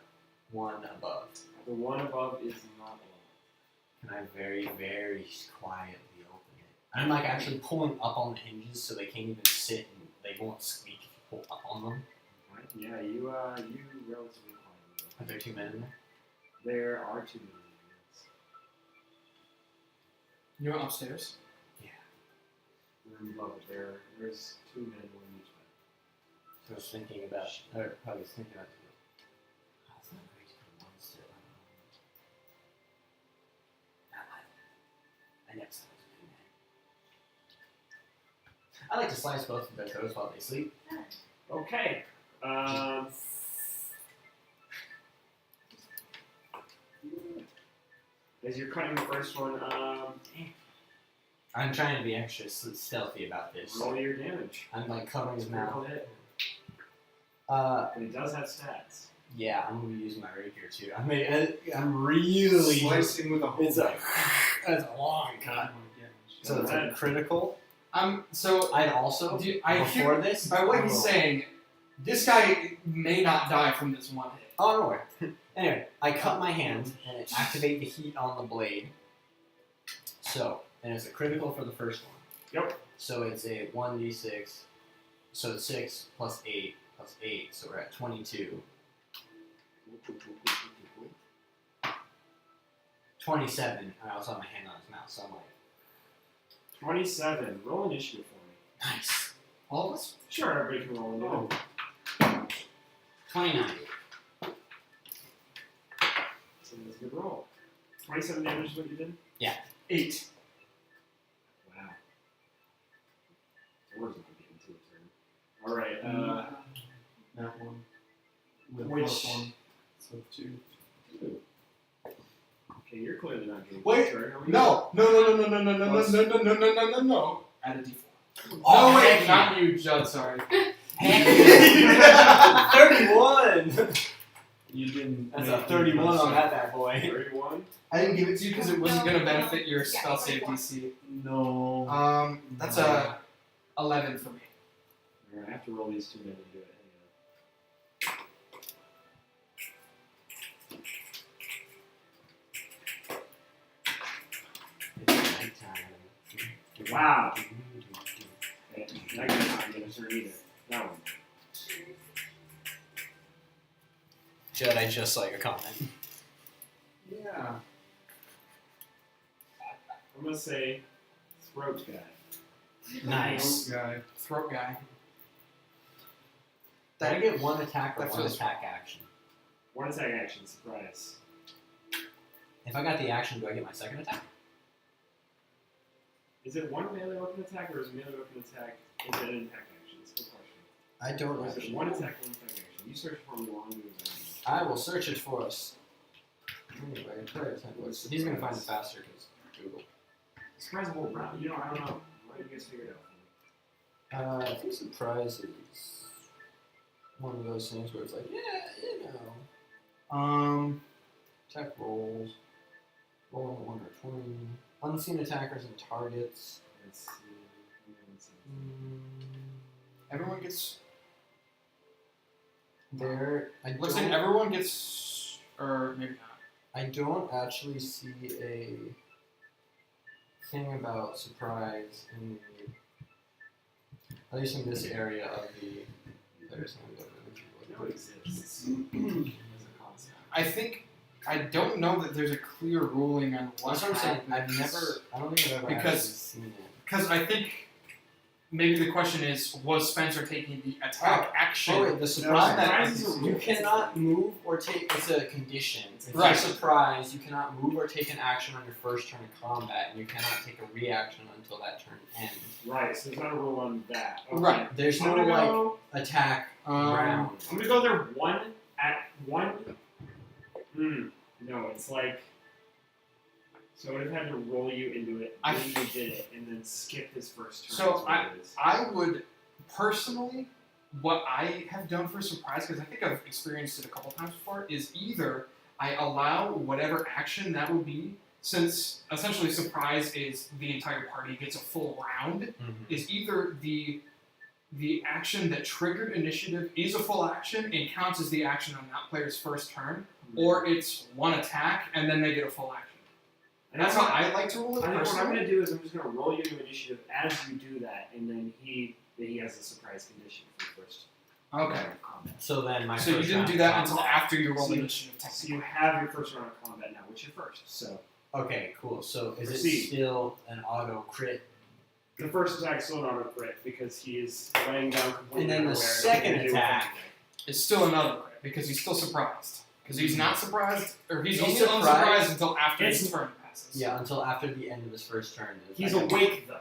one above. yeah. The one above is not alone. Can I very, very quietly open it? I'm like actually pulling up on the hinges so they can't even sit and they won't squeak if you pull up on them. Right? Yeah, you relatively quietly. Are there 2 men in there? There are 2 men You went upstairs? in the room above it. There's 2 men in each bed. So I was thinking about, or probably was thinking about, oh, it's not great to put monster on. I never said I was doing that. I like to slice both of their toes while they sleep. Okay. As you're cutting the first one, I'm trying to be extra stealthy about this. roll your damage. I'm like covering his Critical mouth. hit. But it does have stats. yeah, I'm gonna be using my rapier too. I'm really Slicing with a whole It's a that's a long cut. Oh my goodness. So it's a critical. So I'd also I before hear this. by what I he's will- saying, this guy may not die from this one hit. Oh, no worry. Anyway, I cut my hand and it activate the heat on the blade. So, and it's a critical for the first one. Yep. So it's a 1d6. So it's 6 plus 8 plus 8. So we're at 22. 27. I also have my hand on his mouth, so I'm like, 27. Roll initiative for me. nice. All of us? Sure, everybody can roll initiative. 29. So that's a good roll. 27 damage is what you did? 8. Wow. Where's it getting to a turn? Alright, That one. With Which- +1. So 2. okay, you're clearly not getting Wait, to a turn. Are we- No. Add a d4. Oh, no, wait, heck not you, Judd, sorry. 31! You didn't. That's make a 31 any on that bad boy. 31? I didn't give it to you because it wasn't going to benefit your Yeah, spell save 24. DC. No. That's a 11 for me. Alright, I have to roll these two men and do it. It's nighttime. Hang on. Wow. Okay, that guy's not getting a turn either. That one. Judd, I just saw your comment. Yeah. I'm gonna say throat guy. Nice. Guy. Throat guy. Did I get one attack or That one feels- attack action? One attack action, surprise. If I got the action, do I get my second attack? Is it one melee weapon attack or is melee weapon attack is it an attack action? That's a good question. I don't Or is it actually. one attack, one attack action? You search for me while I'm doing that. I will search it for us. Anyway, player attack. He's gonna find it faster because Google. Surprise whole round. You know, I don't know. Why don't you guys figure it out for me? I think surprise is one of those things where it's like, yeah, you know. Attack rolls. Rolling 1 or 20. Unseen attackers and targets. Let's see. Let's see. Everyone gets. There. Looks like everyone gets. Or maybe not. I don't actually see a thing about surprise in the, at least in this area of the player's handbook. I know it exists. As a concept. I think. I don't know that there's a clear ruling on what That's what I'm saying. happens. I don't think I've ever Because- actually seen it. Because I think maybe the question is, was Spencer taking the attack action? Oh wait, the surprise. surprise is a You rule. cannot move or take. It's a condition. If Right. you're surprised, you cannot move or take an action on your first turn of combat, and you cannot take a reaction until that turn ends. Right, so there's not a rule on that. Okay. Right. There's I'm no gonna like go. attack round. I'm gonna go there one at one. No, it's like. So I would have had to roll you into it, I- then you did it, and then skip his first turn. So is what it is. I would personally, what I have done for surprise, because I think I've experienced it a couple times before, is either I allow whatever action that would be, since essentially surprise is the entire party gets a full round, is either the action that triggered initiative is a full action and counts as the action on that player's first turn, or it's one attack and then they get a full action. And that's how I like to rule it I think what I'm personally. gonna do is I'm just gonna roll you into initiative as you do that, and then he has a surprise condition for the first Okay. round of combat. So then my So you first didn't round do that of until combat- after you rolled So you- initiative, So technically. you have your first round of combat now. What's your first? So Okay, cool. So is Proceed. it still an auto crit? the first attack is still an auto crit because he is laying down completely And then the unaware, second nothing to do with attack- anything. It's still another crit because he's still surprised. Because he's not surprised, or he's only surprised. unsurprised until after his It's- turn passes. Yeah, until after the end of his first turn. He's awake though.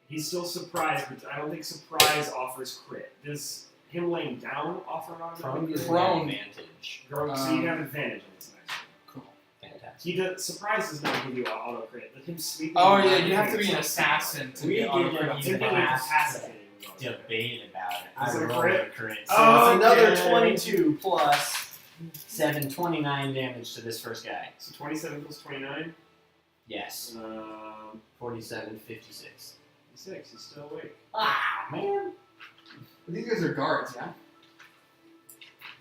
He's still surprised, but I don't think surprise offers crit. Does him laying down offer an automatic Prone gives crit? Prone. you advantage. So you have advantage on his next one. Cool. Fantastic. He does surprise does not give you auto crit. But him sleeping. Oh in yeah, the you have to be an night- assassin to We get did auto get crit. you on Him the getting last incapacitated. was auto crit. Debate about it. Is I it a rolled crit? a crit. So Oh, it's another okay. 22 plus 7, 29 damage to this first guy. So 27 plus 29. Yes. 47, 56. 56. He's still awake. Ah, man. These guys are guards, yeah.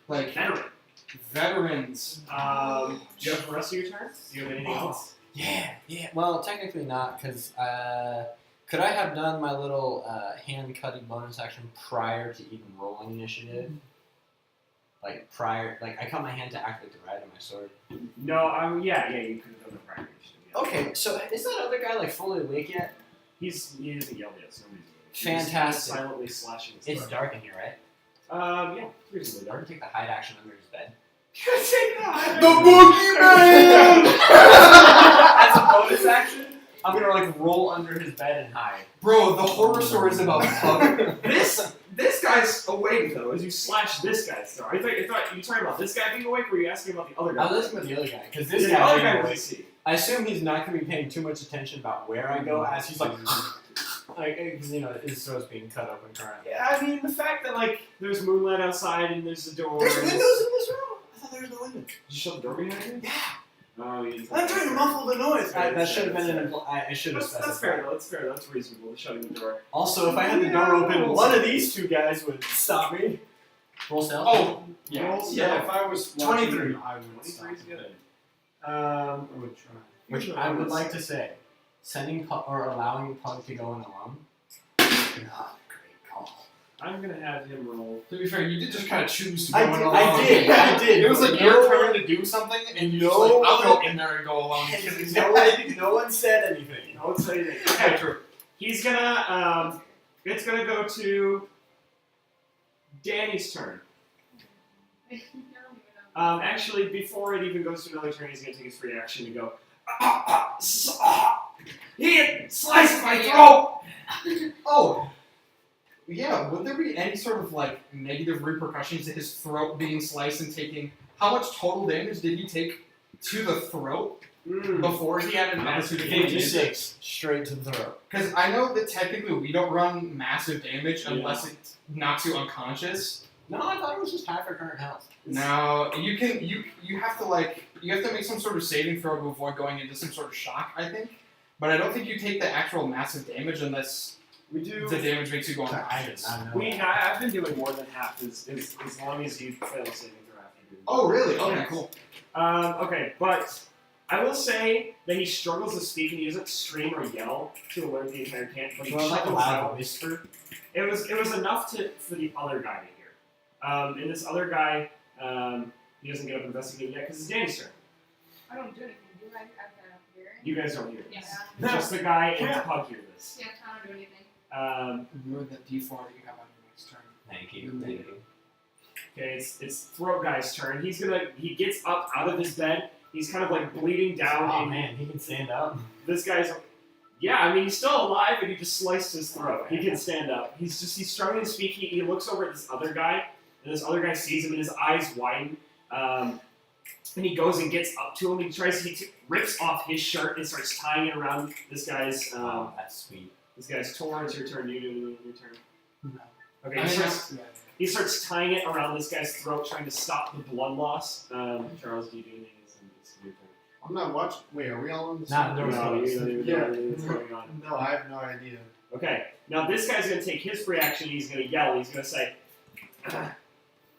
Like Veteran. veterans. Do you have the rest of your turn? Do you have anything else? Yeah. Well, technically not, because could I have done my little hand cutting bonus action prior to even rolling initiative? Like prior, like I cut my hand to activate the right of my sword. No, yeah, you could have done the prior initiative. Yeah. Okay, so is that other guy like fully awake yet? He hasn't yelled yet, so nobody's awake. He's Fantastic. silently slashing his It's throat. dark in here, right? Yeah, reasonably I'm dark. gonna take the hide action under his bed. The boogeyman! As a bonus action, I'm gonna like roll under his bed and hide. Bro, the horror stories about Pug. This guy's awake though, as you slash this guy's throat. I thought you were talking about this guy being awake, or were you asking about the other guy? I was listening to the other guy, because this the guy other being guy awake, was see. I assume he's not gonna be paying too much attention about where I go as he's like, because you know his throat's being cut open currently. Yeah, I mean the fact that like there's moonlight outside and there's a door. There's windows in this room. I thought there was no windows. Did you shut the door behind you? Yeah. Oh, you didn't. I'm trying to muffle the noise. Right, That should have been that's an. I should have That's specified. fair though. That's fair. That's reasonable. Shutting the door. Also, if I had the door open, one of these two guys would stop me. Roll stealth. Oh, yeah. Well, yeah, if I was 23. watching, I would stop. 23 is good. I would try. Which I would like to say, sending or allowing Pug to go in alone. Not a great call. I'm gonna have him roll. To be fair, you did just kind of choose to go I in did- alone. I did. It was like your turn to do something, and you just like, I'll go in there and go alone. No one said anything. I would say that. Okay, true. He's gonna. It's gonna go to Danny's turn. I don't even know. Actually, before it even goes to another turn, he's gonna take his free action to go. He sliced my throat. Oh, yeah. Would there be any sort of like negative repercussions to his throat being sliced and taking? How much total damage did he take to the throat before he had an opportunity? 56 straight to the throat. Because I know that technically we don't run massive damage unless it knocks you unconscious. No, I thought it was just half your current health. No, you can you have to make some sort of saving throw to avoid going into some sort of shock, I think. But I don't think you take the actual massive damage unless We do. the damage makes you go I did unconscious. not know. I've been doing more than half as long as you fail a saving throw after you do. Oh really? Okay, Yes. cool. Okay, but I will say that he struggles to speak and he doesn't scream or yell to alert the entire camp, but he So I like a chuckles loud out. whisper. It was enough for the other guy to hear. And this other guy, he doesn't get up and investigate yet because it's Danny's turn. I don't do anything. Do I have that hearing? You guys don't hear Yeah. this. Just the guy and the pug hear this. Yeah, I don't do anything. You're the D4 that you have on your next turn. Thank you. Thank you. Okay, it's throat guy's turn. He gets up out of his bed. He's kind of like bleeding down. Oh and man, he can stand up. This guy's, yeah, I mean, he's still alive, and he just sliced his throat. He can stand up. He's struggling to speak. He looks over at this other guy, and this other guy sees him, and his eyes widen. And he goes and gets up to him. He rips off his shirt and starts tying it around this guy's. Oh, that's sweet. This guy's torn. It's your turn. You do your turn. No. Okay. I He mean, starts, yeah. he starts tying it around this guy's throat, trying to stop the blood loss. Charles, do you do anything? It's your turn. I'm not watching. Wait, are we all on the Nah, same? no, page? No, you don't even know what's going on. No, I have no idea. Okay, now this guy's gonna take his free action. He's gonna yell. He's gonna say,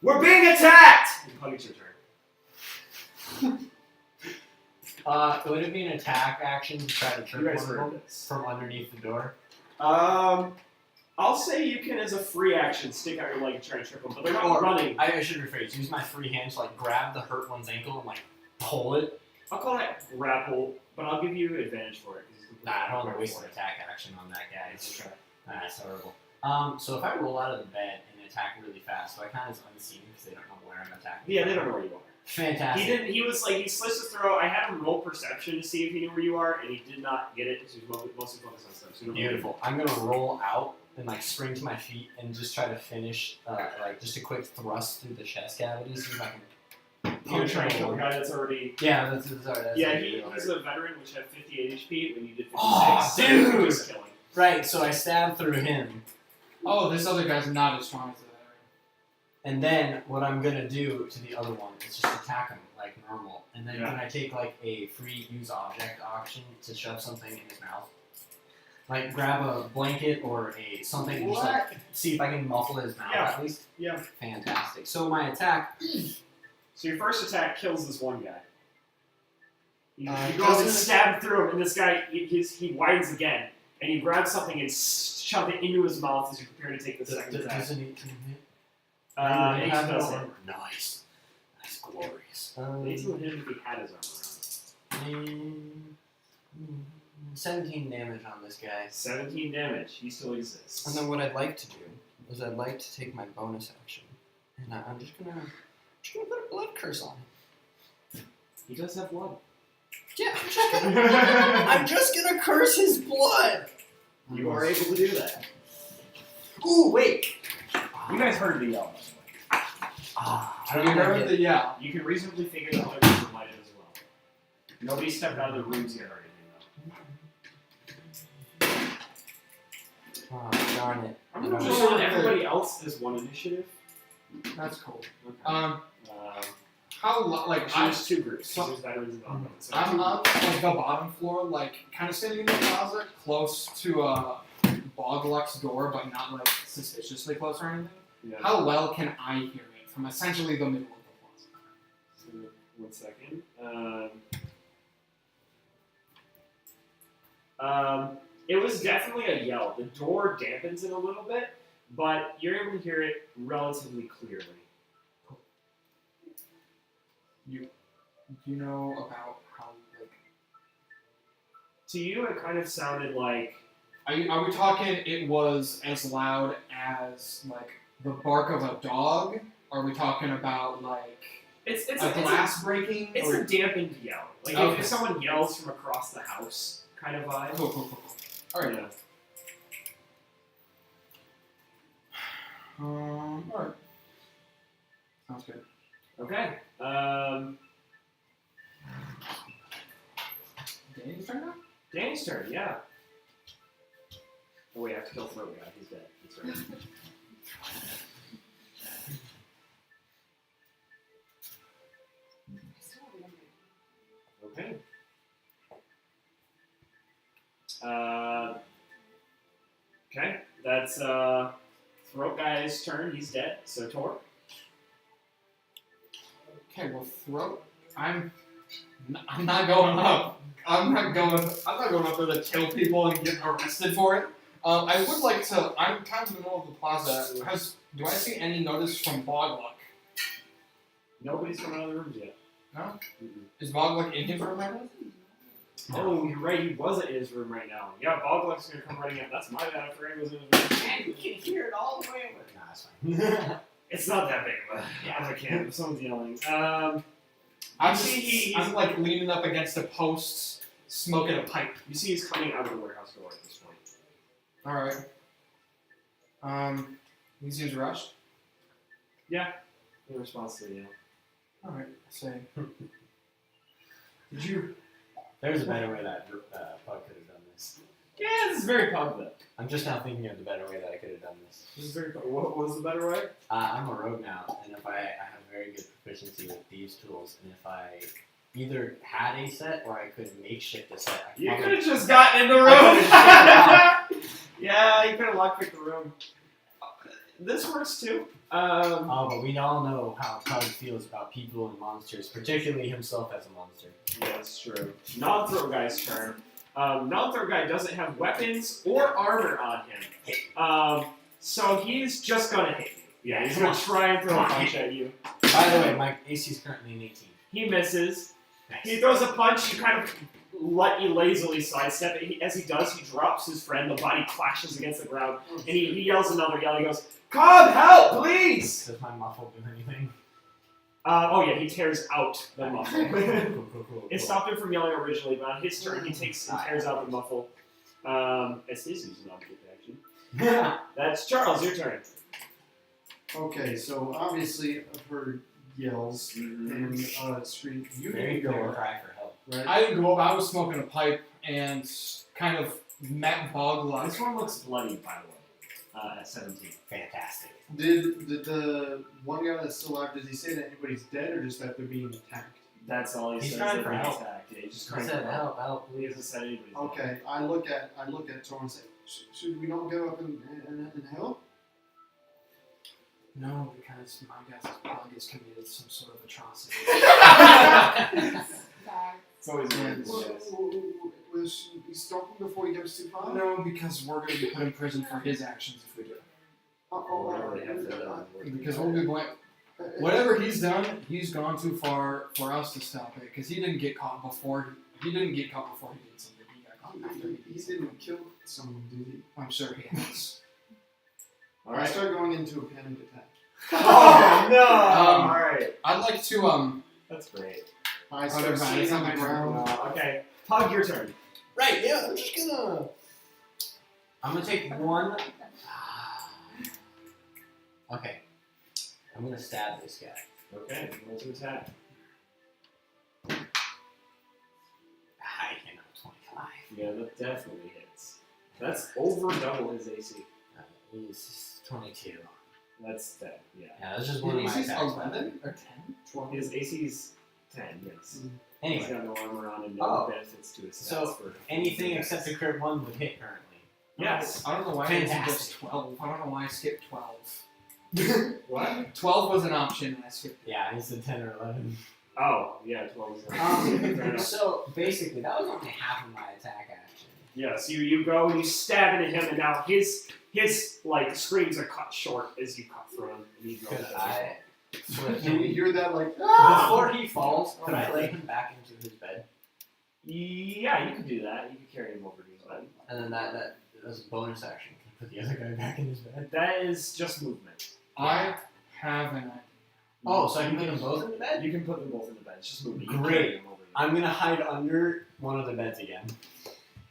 "We're being attacked!" And Pug, it's your turn. Would it be an attack action to try to You trip guys one of heard them this. from underneath the door? I'll say you can, as a free action, stick out your leg and try to trip him, but they're not Or- running. I should rephrase. Use my free hand to like grab the hurt one's ankle and like pull it. I'll call that grapple, but I'll give you advantage for it. 'cause he's completely Nah, I don't want to grappled waste for an it. attack action on that guy. It's Okay. that's horrible. So if I roll out of the bed and attack really fast, so I kind of unseen because they don't know where I'm attacking. Yeah, they don't know where you are. Fantastic. He didn't. He was like he sliced his throat. I had him roll perception to see if he knew where you are, and he did not get it because he was mostly focused on stuff. So you don't know where you Beautiful. I'm gonna roll out and like spring to my feet and just try to finish like just a quick thrust through the chest cavity, see if I can are. You're trying to kill a one. guy that's already. Yeah, that's alright. Yeah, he's a veteran, which had 58 HP when you did 56. Oh, so dude! just kill him. Right, so I stab through him, Oh, this other guy's not as strong as that. and then what I'm gonna do to the other one is just attack him like normal. And then Yeah. can I take like a free use object option to shove something in his mouth? Like grab a blanket or something and just like see if I can muffle his mouth Yeah. at least. Yeah. Fantastic. So my attack. So your first attack kills this one guy. You Doesn't- go and stab through him, and this guy he widens again, and you grab something and shove it into his mouth as you prepare to take the second attack. Does an 18 hit? 18 have does no hit. armor. Nice. That's glorious. 18 would hit if he had his armor on. 17 damage on this guy. 17 damage. He still exists. And then what I'd like to do is I'd like to take my bonus action, and I'm just gonna put a blood curse on him. He does have blood. Yeah, I'm just gonna curse his blood. You are able to do that. Ooh, wait. You guys heard the yell, by the way. I You don't like heard it. the yeah. You can reasonably figure that other people might as well. Nobody stepped out of the rooms yet or anything, though. Oh, darn it. I'm gonna just on everybody else as one initiative. That's cool. Okay. How Actually, there's two groups. so- There's veterans and non-veterans. I'm up like the bottom floor, like kind of standing in the closet, close to Bogluk's door, but not like suspiciously close or anything. Yeah. How well can I hear it from essentially the middle of the closet? So, 1 second. It was definitely a yell. The door dampens it a little bit, but you're able to hear it relatively clearly. Do you know about how like? To you, it kind of sounded like Are we talking? It was as loud as like the bark of a dog? Are we talking about like it's a glass breaking? It's or... a dampened yell. Like Okay. if someone yells from across the house, kind of vibe. Cool. All right. Yeah. All right. Sounds good. Okay. Danny's turn now. Danny's turn. Yeah. Oh wait, I have to kill Throat Guy. He's dead. That's right. Okay. Okay. That's Throat Guy's turn. He's dead. So Tor. Okay, well, throat. I'm not going up. I'm not going up there to kill people and get arrested for it. I would like to. I'm kind of in the middle of the plaza. Do I see any notice from Bogluk? Nobody's coming out of the rooms yet. No? Mm-mm. Is Bogluk in his room right now? Oh, you're right. He wasn't in his room right now. Yeah, Bogluk's gonna come running in. That's my bad. I forgot he was in his room. And you can hear it all the way over. Nah, it's fine. It's not that big, but I can't. Someone's yelling. I'm like leaning up against a post, smoking a pipe. You see, he's coming out of the warehouse door at this point. All right. He seems rushed. In response to the yell. All right. Say. Did you? There's a better way that Pug could have done this. Yeah, this is very pub though. I'm just now thinking of the better way that I could have done this. This is very pub. What was the better way? I'm a rogue now, and if I have very good proficiency with these tools, and if I either had a set or I could makeshift a set, I could You probably- could have just gotten in the room. Yeah, you could have lockpicked the room. This works too. Oh, but we all know how Pug feels about people and monsters, particularly himself as a monster. Yeah, that's true. Non-throw guy's turn. Non-throw guy doesn't have weapons or armor on him. So he's just gonna hit you. Yeah, he's gonna try and throw a punch at you. By the way, my AC is currently an 18. He misses. He throws a punch, you kind of lazily sidestep it. As he does, he drops his friend, the body clashes against the ground, and he yells another yell. He goes, "Come, help, please!" Does my muffle do anything? Oh yeah, he tears out the muffle. Cool. It stopped him from yelling originally, but on his turn, he takes and tears out the muffle. As his is an object action. That's Charles, your turn. Okay, so obviously I've heard yells and screams. You There you need to go, go, or cry for help. right? I didn't go up. I was smoking a pipe and kind of met Bogluk. This one looks bloody, by the way, at 17. Fantastic. Did the one guy that's still alive? Did he say that anybody's dead or just that they're being attacked? That's all he He's says. trying that for he help. attacked. Yeah, he's just He trying said for help. help, He hasn't said anybody's name. Okay, I look at Tor and say, should we not go up and help? No, because my guess is Pug has committed some sort of atrocity. It's always good. Will we stop him before he goes too far? No, because we're going to be put in prison for his actions if we do. Whatever they have to do. Because we'll be whatever he's done, he's gone too far for us to stop it. Because he didn't get caught before. He didn't get caught before he did something. He got caught after he He did something. didn't kill someone, did he? I'm sure he has. All I right. start going into a panic attack. Oh no! All right. I'd like to That's great. I never start mind, it's sitting on not the my turn. ground. Okay, Pug, your turn. Right, yeah, I'm gonna take one. Okay. I'm gonna stab this guy. Okay, roll to attack. I came out 25. Yeah, that definitely hits. That's over double his AC. It's 22. That's 10. Yeah. Yeah, that's just one of my He's attacks. 11 or 10? His AC's 10. Yes. He's Anyway, got no armor on and no Oh. benefits to his stats. So, for anything except a crit 1 would hit currently. Yes. I don't know why I didn't Fantastic. just 12. I don't know why I skipped 12. What? 12 was an option and I skipped it. Yeah, he's a 10 or 11. Oh, yeah, 12 is Fair enough. So, basically, that was only half of my attack action. Yeah, so you go and you stab into him, and now his like screams are cut short as you cut through him. And he goes Could down. I flip Can you him? hear that like Before he falls, could I lay him back into his bed? Yeah, you could do that. You could carry him over to his bed. And then that as a bonus action, can I put the other guy back in his bed? That is just movement. I have an idea. Oh, so I can put them both in the bed? You can put them both in the bed. It's just movement. You Great. carry them over. I'm gonna hide under one of the beds again.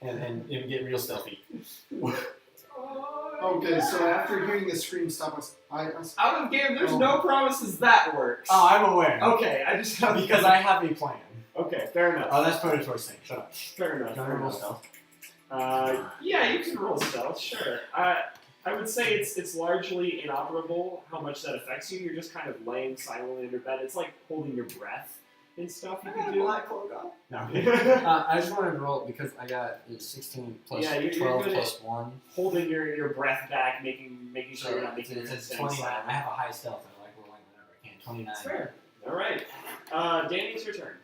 And get real stealthy. Okay, so after hearing the scream stop, I Out of game, there's Oh. no promises that works. Oh, I'm aware. Okay, I just have Because I have a plan. Okay, fair enough. Oh, that's Predator's thing. Shut up. Fair enough. Can I fair roll enough. stealth? Yeah, you can roll stealth, sure. I would say it's largely inoperable how much that affects you. You're just kind of laying silently in your bed. It's like holding your breath and stuff you can do. No. I just wanted to roll because I got 16 plus Yeah, you're 12 good plus 1. Holding your breath back, making sure you're not making it's your 29. sound. I have a high stealth. I like rolling whenever I can. 29. That's fair. All right. Danny, it's your turn.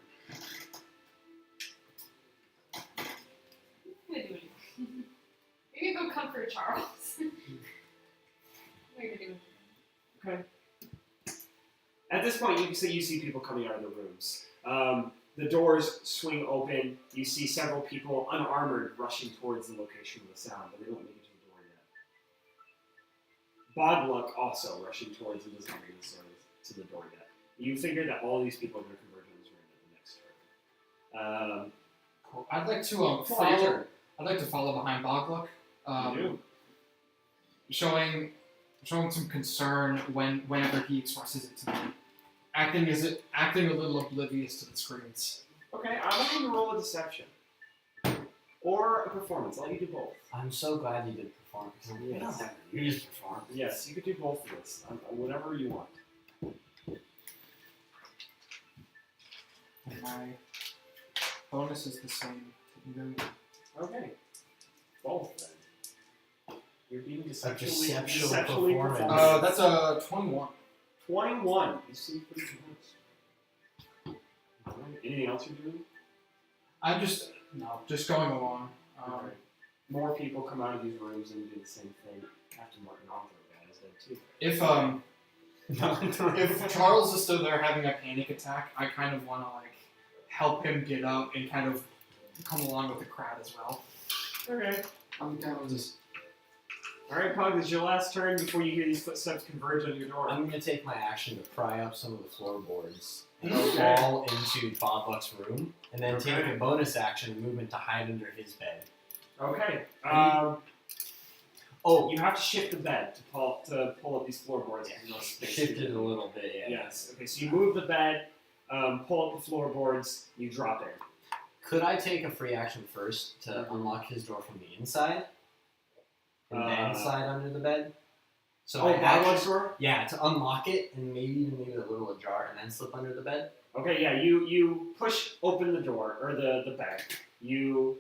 I'm gonna do anything. Maybe go comfort Charles. What are you gonna do? At this point, you see people coming out of the rooms. The doors swing open. You see several people unarmored rushing towards the location of the sound, but they don't make it to the door yet. Bodluck also rushing towards and does not make it to the door yet. You figure that all these people are going to converge on this room at the next turn. Cool. I'd like to Your follow. turn. I'd like to follow behind Bogluck, You do. showing some concern whenever he expresses it to me. Acting a little oblivious to the screens. Okay, I'm going to roll a deception. Or a performance. I'll let you do both. I'm so glad you did perform because we don't have to use perform. Yes, you could do both of this. Whatever you want. And my bonus is the same to either. Okay. Both then. You're being deceptional deceptionally performance. performant. That's a 21. 21. You seem pretty close. Alright. Anything else you're doing? I'm just going along. Alright. More people come out of these rooms and do the same thing. Captain Martin Arthur guy is there too. If Charles is still there having a panic attack, I kind of want to help him get up and kind of come along with the crowd as well. Okay. I'm kind of just Alright, Pug, this is your last turn before you hear these footsteps converge on your door. I'm going to take my action to pry up some of the floorboards and Okay. fall into Bob Buck's room, and then take Okay. a bonus action movement to hide under his bed. Okay. Oh, You have to shift the bed to pull up these floorboards. Yeah, There's no space shift to it do a little bit, yeah. Yes. Okay, so you move the bed, pull up the floorboards, you drop in. Could I take a free action first to unlock his door from the inside? And then slide under the bed? So Oh, I Boglock actually, door? yeah, to unlock it and maybe even leave it a little ajar and then slip under the bed. Okay, yeah, you push open the door, or the bed. You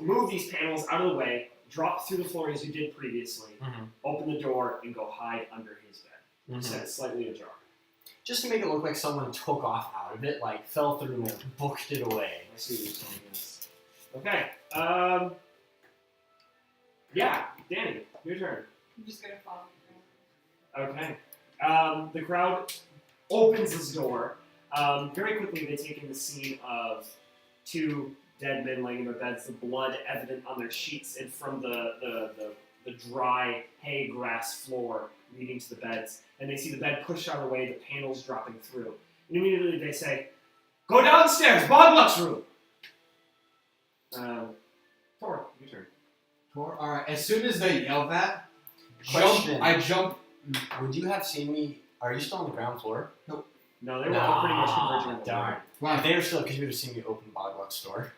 move these panels out of the way, drop through the floor as you did previously, open the door, and go hide under his bed. You set it slightly ajar. Just to make it look like someone took off out of it, like fell through and booked it away. I see what you're saying, yes. Okay, yeah, Danny, your turn. I'm just gonna follow you. Okay. The crowd opens this door. Very quickly, they take in the scene of two dead men laying in their beds, the blood evident on their sheets, and from the dry hay grass floor leading to the beds. And they see the bed pushed out of the way, the panels dropping through. And immediately they say, "Go downstairs, Bogluck's room." Thor, your turn. All right. As soon as they yell that, Question. I jump. Would you have seen me? Are you still on the ground floor? No, they were all pretty much converging on the darn. door. If they were still, because you would have seen me open Bogluck's door.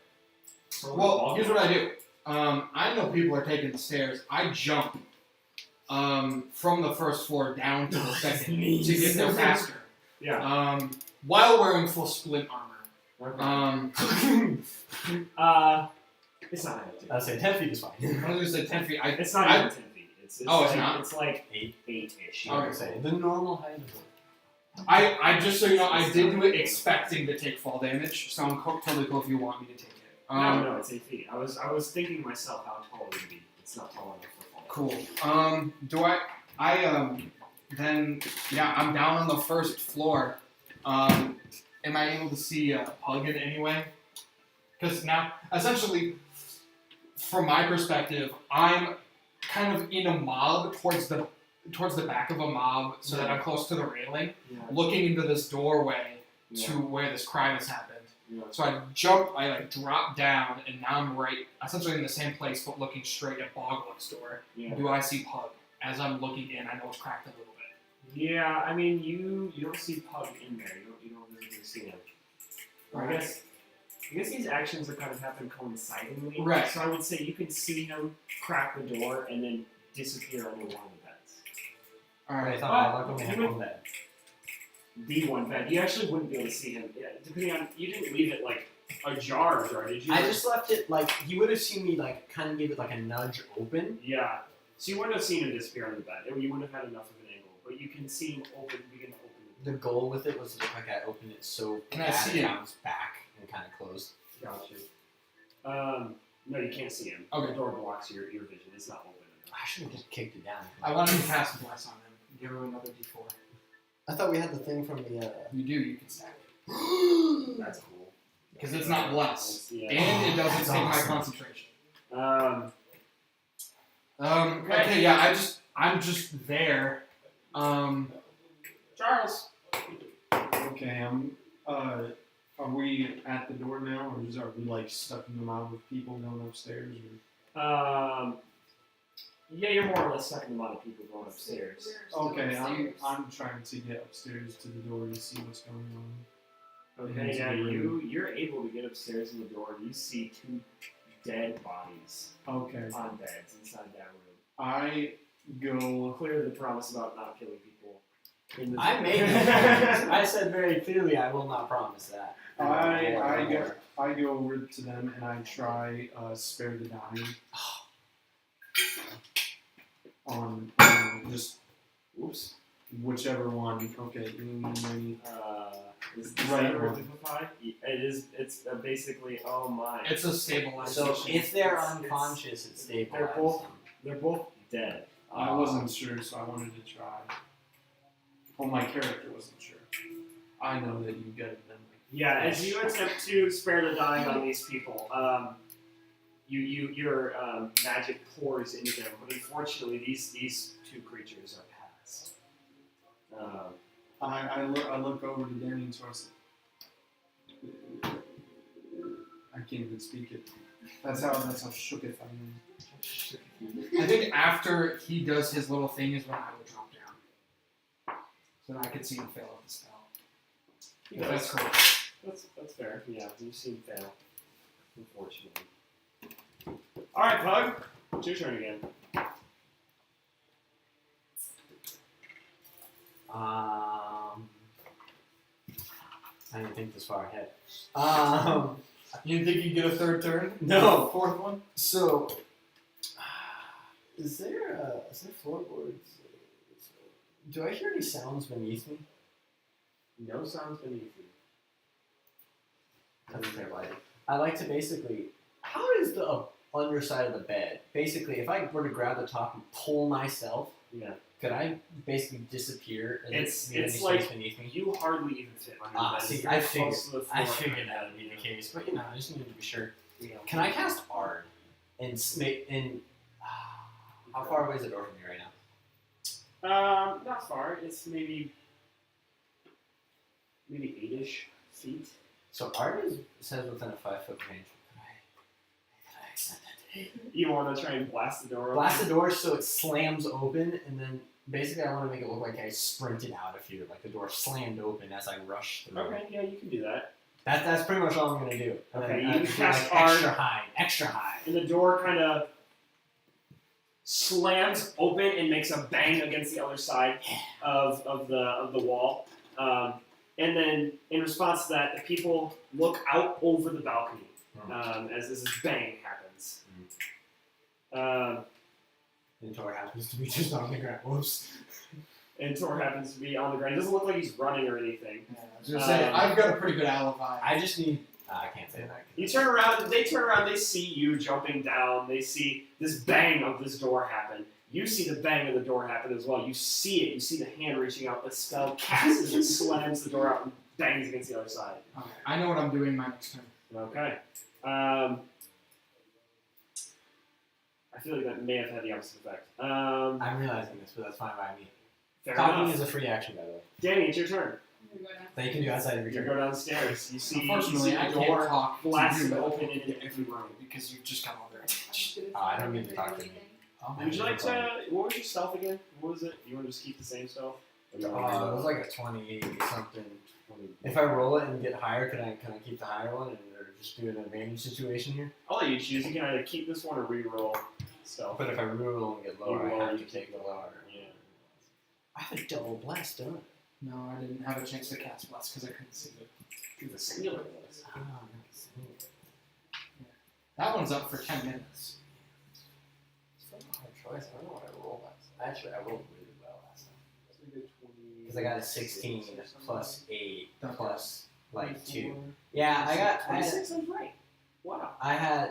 Well, here's what I do. I know people are taking the stairs. I jump from the first floor down to the second to get there faster. Yeah. While wearing full splint armor. Okay. It's not even 10 feet. I'd say 10 feet is fine. I was gonna say 10 feet. It's not even 10 feet. It's Oh, it's like, not? It's like Eight. 8-ish. I would say the normal height of it. I just so you know, I did do it expecting to take fall damage, so I'm totally cool if you want me to take it. No, it's 8 feet. I was thinking to myself how tall it would be. It's not tall enough for fall. Cool. Do then, yeah, I'm down on the first floor. Am I able to see Pug in any way? Because now, essentially, from my perspective, I'm kind of in a mob towards the back of a mob, so that I'm close to the railing, Yeah. looking into this doorway to where this crime has happened. Yeah. So I drop down, and now I'm right, essentially in the same place, but looking straight at Bogluck's door. Yeah. Do I see Pug? As I'm looking in, I know it's cracked a little bit. Yeah, I mean, you don't see Pug in there. You don't really see him. I guess these actions are kind of happen coincidentally. Right. So I would say you can see him crack the door and then disappear under one of the beds. All I right. thought Bogluck only had one bed. The one bed. You actually wouldn't be able to see him. Yeah, depending on, you didn't leave it like ajar, did you? I just left it like he would have seen me like kind of give it like a nudge open. Yeah. So you wouldn't have seen him disappear on the bed. You wouldn't have had enough of an angle. But you can see him begin to open the The goal with it was to look like I opened it so Can I bad see it it? bounced back and kind of closed. Gotcha. No, you can't see him. Okay. The door blocks your vision. It's not open enough. I should have just kicked it down. I wanted to cast Bless on him. Give him another d4. I thought we had the thing from the. You do, you can stack it. That's cool. Because it's not Bless. Yeah. And it doesn't That's take my awesome. concentration. Okay. Okay, yeah, I'm just there. Charles. Okay, are we at the door now, or are we like stuck in the mob with people going upstairs? Or? Yeah, you're more or less stuck in the amount of people going upstairs. We're still Okay, upstairs. I'm trying to get upstairs to the door to see what's going on. Okay, Into now the room. you're able to get upstairs in the door and you see two dead bodies Okay, on beds inside that room. I go. Clearly the promise about not killing people. In the I made it. I said very clearly I will not promise that. I go over to them and I try spare the dying. On just Oops. whichever one. Okay, any. Is Right that one. simplified? It is. It's basically. Oh my. It's a stabilization. So if they're It's- unconscious, it's they're stabilized. both- They're both dead. I wasn't sure, so I wanted to try. Well, my character wasn't sure. I know that you get them. Yeah, as you attempt to spare the dying on these people, your magic pours into them, but unfortunately, these two creatures are past. I look over to Danny and sort of. I can't even speak it. That's how shooketh I am. I think after he does his little thing is when I would drop down. So that I could see him fail at the spell. Yeah, That's cool. That's fair. Yeah, you see him fail, unfortunately. All right, Pug, it's your turn again. I didn't think this far ahead. You didn't think you'd get a third turn? No. Fourth one? So, is there floorboards? Do I hear any sounds beneath me? No sounds beneath you. That's terrible. I like to basically. How is the underside of the bed? Basically, if I were to grab the top and pull myself, Yeah. could I basically disappear? And It's leave any like space beneath me. you hardly even fit under the bed. See, It's I very figured. close to the I floor. figured that would be the case, but I just needed to be sure. Yeah. Can I cast Ard and how far away is the door from me right now? Not far. It's maybe 8-ish feet. So Ard says within a 5-foot range. Can I extend it? You want to try and blast the door Blast the door so it slams open, and then basically I want to make it look like I sprinted out of here, like the door slammed open as I rushed through. Okay, yeah, you can do that. That's pretty much all I'm gonna do. And Okay, then, you do, cast like, Ard. extra high. And the door kind of slams open and makes a bang against the other side of the wall. And then in response to that, the people look out over the balcony as this bang happens. And Tor happens to be just on the ground. Whoops. And Tor happens to be on the ground. It doesn't look like he's running or anything. Yeah, I was gonna say, I've got a pretty good alibi. I just need. I can't say that. You turn around, they turn around, they see you jumping down, they see this bang of this door happen. You see the bang of the door happen as well. You see it, you see the hand reaching out, the spell casts as it slams the door out and bangs against the other side. Okay, I know what I'm doing my next turn. Okay. I feel like that may have had the opposite effect. I'm realizing this, but that's fine by me. Fair Talking enough. is a free action, by the way. Danny, it's your turn. I'm gonna go down. That you can do outside of your You turn. go downstairs. You see Unfortunately, I the can't door talk to blasted you open into every room. because you've just got all their I was gonna Oh, I say, don't get to talk to anything. Would you like to? What was your stealth again? What was it? You want to just keep the same stealth? Or you wanna It reroll? was like a 20 something. If I roll it and get higher, can I keep the higher one and or just do an advantage situation here? I'll let you choose. You can either keep this one or reroll stealth. But if I reroll and get lower, You roll, I have you to take the lower. Yeah. I have a double blast, don't I? No, I didn't have a chance to cast Bless because I couldn't see it. Do the singular ones. Oh, nice. That one's up for 10 minutes. It's not a hard choice. I don't know what I rolled last time. Actually, I rolled really well last time. Because I got a 16 plus 8 plus like 2. Yeah, I had 26. I was right. Wow.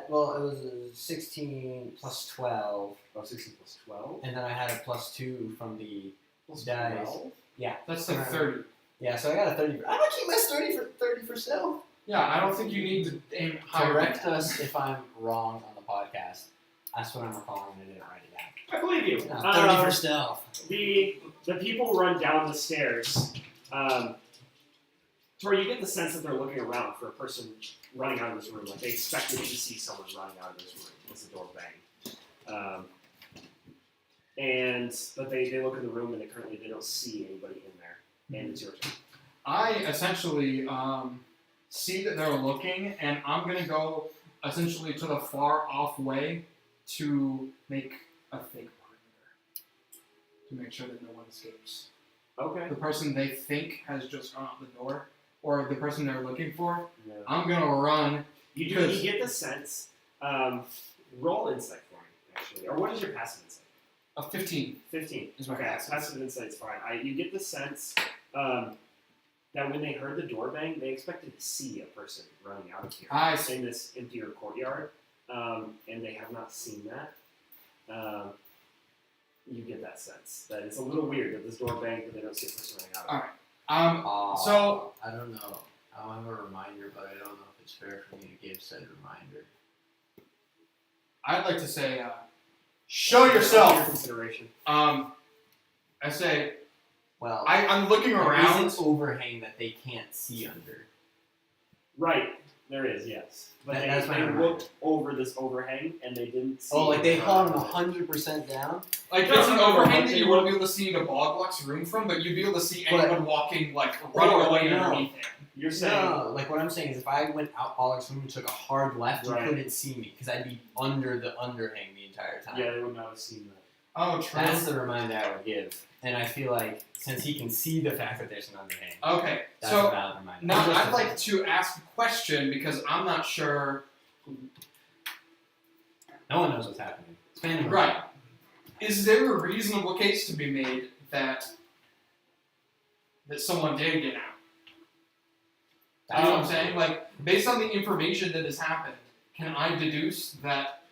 well, it was a 16 plus 12, Oh, 16 plus 12. and then I had a plus 2 from the Plus dice. 12? That's like 30. Yeah, so I got a 30. I'm gonna keep my 30 for stealth. Yeah, I don't think you need to aim higher. Correct us if I'm wrong on the podcast. That's what I'm recalling, and I didn't write it down. I believe you. No, 30 for stealth. The people run down the stairs. Tori, you get the sense that they're looking around for a person running out of this room. Like they expected to see someone running out of this room as the door banged. But they look in the room and they don't see anybody in there. And it's your turn. I essentially see that they're looking, and I'm going to go essentially to the far off way to make a fake perimeter to make sure that no one escapes. Okay. The person they think has just gone out the door, or the person they're looking for, Yeah. I'm going to run. You Because- get the sense. Roll insight for me, actually. Or what is your passive insight? A 15. 15. Is my okay, passive. passive insight's fine. You get the sense that when they heard the door bang, they expected to see a person running out of here I see. in this emptier courtyard, and they have not seen that. You get that sense that it's a little weird that this door banged, but they don't see a person running out of it. Alright. So- I don't know. I'll have a reminder, but I don't know if it's fair for me to give said reminder. I'd like to say, Show Your yourself. consideration. I say, Well, I'm looking there around. is an overhang that they can't see under. Right, there is, yes. But That's my they reminder. looked over this overhang and they didn't see. Oh, like they hung anyone. 100% down? Like, No, it's an no, no, overhang no, that they you wouldn't be able to see into Boglock's room from, but you'd be able to see But- anyone walking, like, running Or, away no. underneath it. You're saying. No, like what I'm saying is if I went out Pollock's room and took a hard left, Right. you couldn't see me because I'd be under the underhang the entire time. Yeah, they would not have seen that. Oh, true. That's the reminder I would give. And I feel like since he can see the fact that there's an underhand, Okay, that's so a valid reminder. now I'd like to ask a question because I'm not sure. No one knows what's happening. It's pandemonium. Right. Is there a reasonable case to be made that someone did get out? You know what I'm saying? Like, based on the information that has happened, can I deduce that?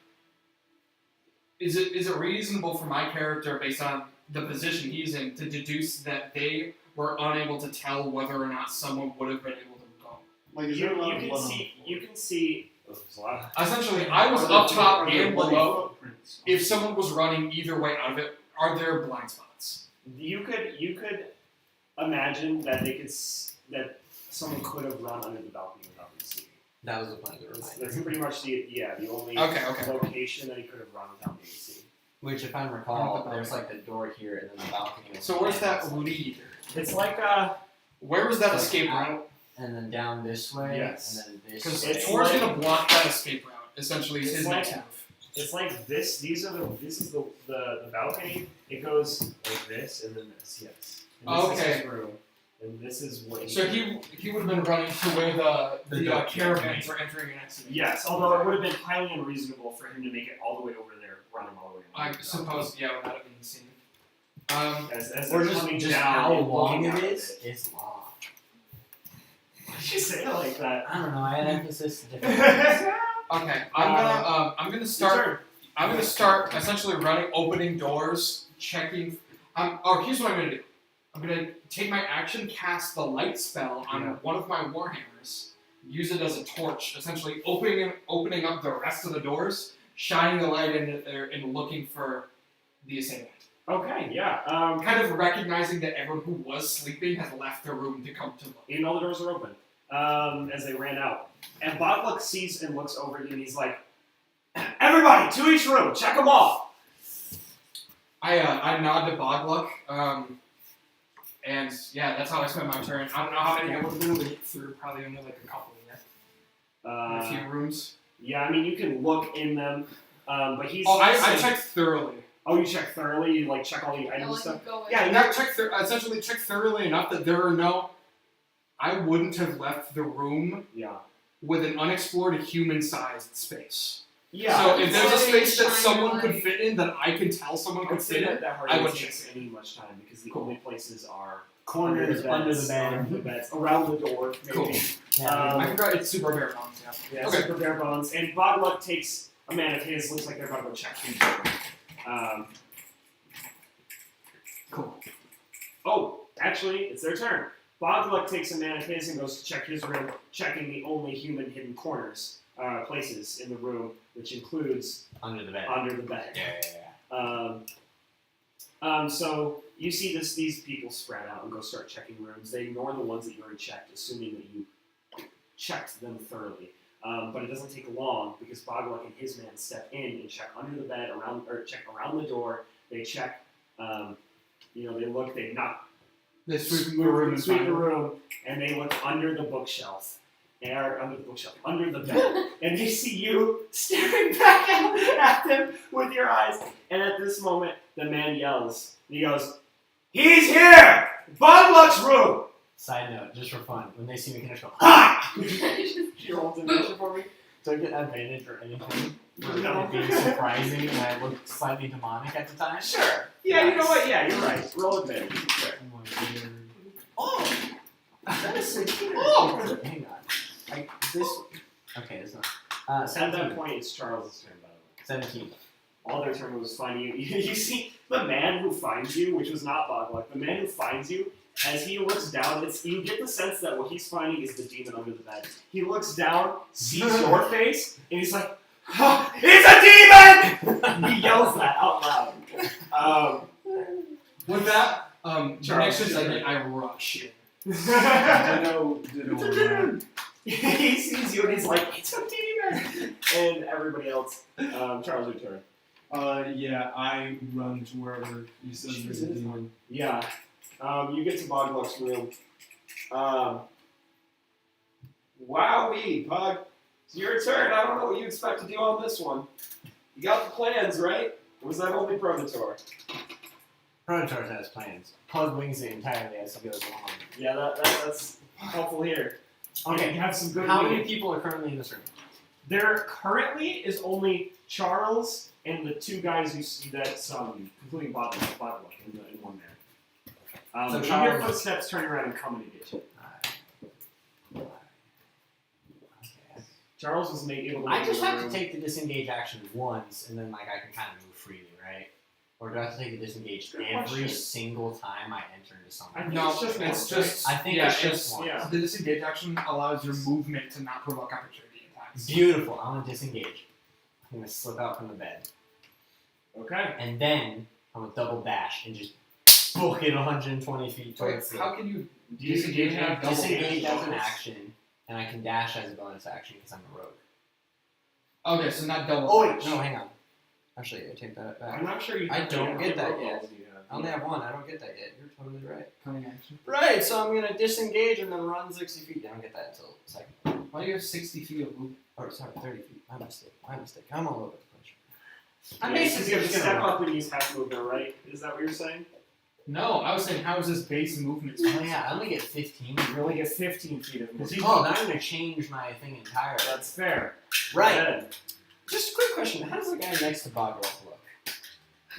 Is it reasonable for my character, based on the position he's in, to deduce that they were unable to tell whether or not someone would have been able to go? Like, is there a lot of You blood on can the see. floor? You can see. Oh, there's a lot. Essentially, I was Are there- up top are there and bloody below. footprints? If someone was running either way out of it, are there blind spots? You could imagine that that someone could have run under the balcony without being seen. That was the point of the That's reminder. pretty much the only Okay. location that he could have run without being seen. Which, if I recall, there's like the door here and then the balcony. was So where's that behind us. lead? It's like Where was that Like escape out, route? And then down this way, Yes. and then this Because way. It's Tor's like- gonna block that escape route. Essentially, is It's his like- next move. it's like this. This is the balcony. It goes like this and then this. Yes. And this Okay. is his room. And this is what. So he would have been running to where the door. caravans were entering and exiting. Yes, although it would have been highly unreasonable for him to make it all the way over there, running all the way. I over the suppose, yeah, without it being seen. As Or they're just, coming just down how and long looking it out of is. it. It's long. Why did you say it like that? I don't know. I had emphasis to different things. Okay, I'm gonna start essentially running, opening doors, checking. Here's what I'm gonna do. I'm gonna take my action, cast the light spell on Yeah. one of my warhammers, use it as a torch, essentially opening up the rest of the doors, shining the light in there, and looking for the assailant. Okay, yeah. Kind of recognizing that everyone who was sleeping has left their room to come to look. And all the doors are open as they ran out. And Botluk sees and looks over at you and he's like, everybody, to each room, check them all. I nod to Bogluk, and yeah, that's how I spent my turn. I don't know how many I would have been able to get through. Probably only like a couple yet. A few rooms. Yeah, I mean, you can look in them, but he's... Oh, I saying- checked thoroughly. Oh, you check thoroughly? You, like, check all the And items and like stuff? go in. Yeah, and I essentially checked thoroughly enough that there are no. I wouldn't have left the room Yeah. with an unexplored human-sized space. Yeah. So if there's a Shine space that light. someone could fit in, that I can tell someone I could would say fit in, that I hardly would takes check. any much time because the Cool. only places are Corners under the under bed. the beds, around the door, maybe. Cool. Yeah. I forgot it's super bare bones. Yeah. Yeah, Okay. super bare bones. And Bogluk takes a man of his, looks like they're about to go check his room. Cool. Oh, actually, it's their turn. Bogluk takes a man of his and goes to check his room, checking the only human hidden corners, places in the room, which includes Under the bed. under the bed. Yeah. So you see these people spread out and go start checking rooms. They ignore the ones that you already checked, assuming that you checked them thoroughly. But it doesn't take long because Bogluk and his men step in and check under the bed, check around the door. They check. They look. They knock. They sweep the room and sweep find the it. room, and they look under the bookshelf. Under the bed, and they see you staring back at them with your eyes. And at this moment, the man yells. He goes, "He's here! Bogluk's room!" Side note, just for fun, when they see me, can I go, Ha! you roll intimidation for me? Do I get advantage or anything? For No. it being surprising and I look slightly demonic at the time? Sure. Yeah, you know what? Yeah, you're right. Roll advantage. Sure. Oh my god. Oh! That is 16. Oh! Hang on. Okay, it's not. At that 17. point, it's Charles' turn, by the way. 17. All their turn was finding you. You see the man who finds you, which was not Bogluk, the man who finds you, as he looks down, you get the sense that what he's finding is the demon under the bed. He looks down, sees your face, and he's like, "Oh, it's a demon!" He yells that out loud. With that, the Charles, next your segment, I rush in. Ditto on that. He sees you and he's like, "It's a demon!" And everybody else, Charles, your turn. Yeah, I run to wherever he says there's a demon. Yeah. You get to Bogluk's room. Wowee, Pug. It's your turn. I don't know what you expect to do on this one. You got the plans, right? Was that only Prototor? Prototor has plans. Pug wings it entirely as he goes along. Yeah, that's helpful here. Okay, You have some good how reading. many people are currently in this room? There currently is only Charles and the two guys that saw you, including Bob in one man. So You hear Charles- footsteps turning around and coming to get you. Okay. Charles was able to. I make just it have to room. take the disengage action once, and then like I can kind of move freely, right? Or do I have to take the disengage Good every question. single time I enter into I something? think No, it's just it's one, just. I think yeah, it's just one. Yeah. The disengage action allows your movement to not provoke opportunity attacks. Beautiful. I'm gonna disengage. I'm gonna slip out from the bed, Okay. and then I'm gonna double dash and just book it 120 feet Wait, towards the. how can you Do you disengage have and double Disengage dash? as an action, and I can dash as a bonus action because I'm a rogue. Okay, so not double. Oh wait, dash. no, hang on. Actually, I take that back. I'm not sure you. I have don't how get many that roll yet. calls do you have? I only have one. I don't get that yet. You're totally right. Coming action. Right, so I'm gonna disengage and then run 60 feet. I don't get that until second. Why do you have 60 feet of movement? Or sorry, 30 feet. My mistake. I'm all over the place. I'm I'm basically basically gonna just step gonna up and use half movement, right? Is that what you're saying? No, I was saying how is this base movement? Oh yeah, I only get 15. You only get 15 feet of movement. Oh, now I'm gonna change my thing entirely. That's fair. Right. Then. Just a quick question: how does the guy next to Bogwell look?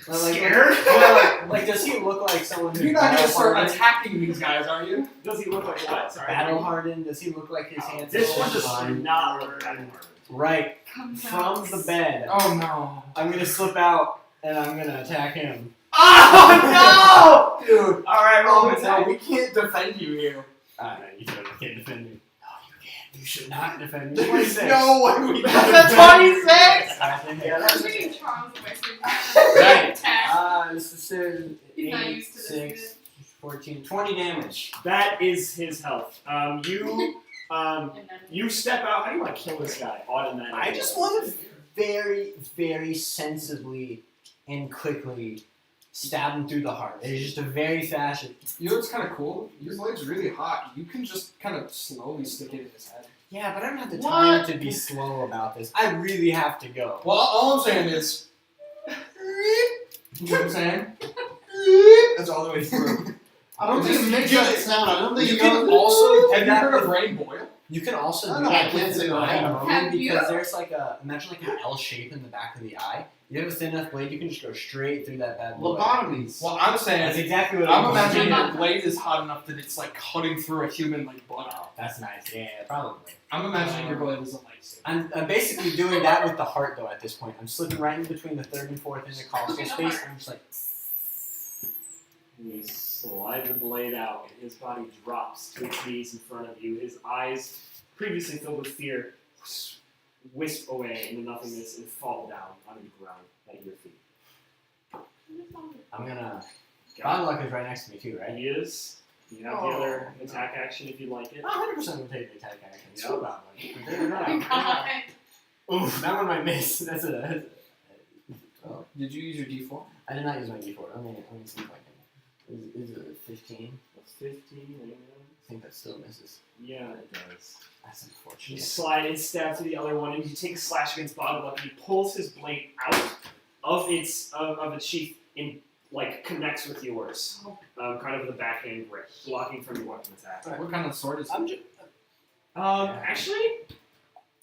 Scared? Like, does he look like someone who's You're not gonna battle start hardened? attacking these guys, are you? Does he look like what? Sorry. Battle hardened? Does he look like his hands? This are one does divine? not look that hard. Right Comes from out. the bed. Oh no. I'm gonna slip out and I'm gonna attack him. Oh no! Dude, All right, oh no, we can't defend you here. You totally can't defend me. No, you can't. You should not defend me. There's 26. no way we That's can a 26? I think Yeah, I'm that's treating Charles away from Right. attack. This is He's not 8, used to this 6, 14, 20 damage. That is his health. And then You step out. How do you want to kill this guy? Automatically. I just want to very, very sensibly and quickly stab him through the heart. It's just a very fast. You know what's kind of cool? Your blade's really hot. You can just kind of slowly stick it in his head. Yeah, but I don't have the What? time to be slow about this. I really have to go. Well, all I'm saying is, You know what I'm saying? that's all the way through. I don't think it makes do that it. sound. I don't think You it can goes- also. Have you that heard of with- rain boil? You can also No, do no, that I can't with say the no. eye Have only you? because there's like a imagine like an L shape in the back of the eye. You have a thin enough blade, you can just go straight through that bad boy. Lobotomies. Well, I'm That's saying. exactly what I'm I'm imagining doing. your blade is hot enough that it's like cutting through a human like butter. Oh, that's nice. Yeah, probably. I'm imagining your blade is a lightsaber. I'm basically doing that with the heart though. At this point, I'm slipping right in between the third and fourth intercostal Okay, space. And I'm just like, And you slide the blade out, and his body drops to its knees in front of you. His eyes, previously filled with fear, wisp away into nothingness and fall down onto the ground at your feet. I'm gonna. Godluck is right next to me too, right? He is. You have the other attack action if you like it. 100% will take the attack action. Yeah. So Godluck. But they're Oh not. God. Oof, that one might miss. That's a. Oh, Did you use your D4? I did not use my D4. Let me see if I can. Is it a 15? That's 15. I think that still misses. Yeah, it does. That's You unfortunate. slide and stab to the other one, and you take a slash against Bogluck, and he pulls his blade out of its sheath and like connects with yours, kind of with a backhand grip, blocking from your weapon attack. What kind of sword is it? I'm just. Actually,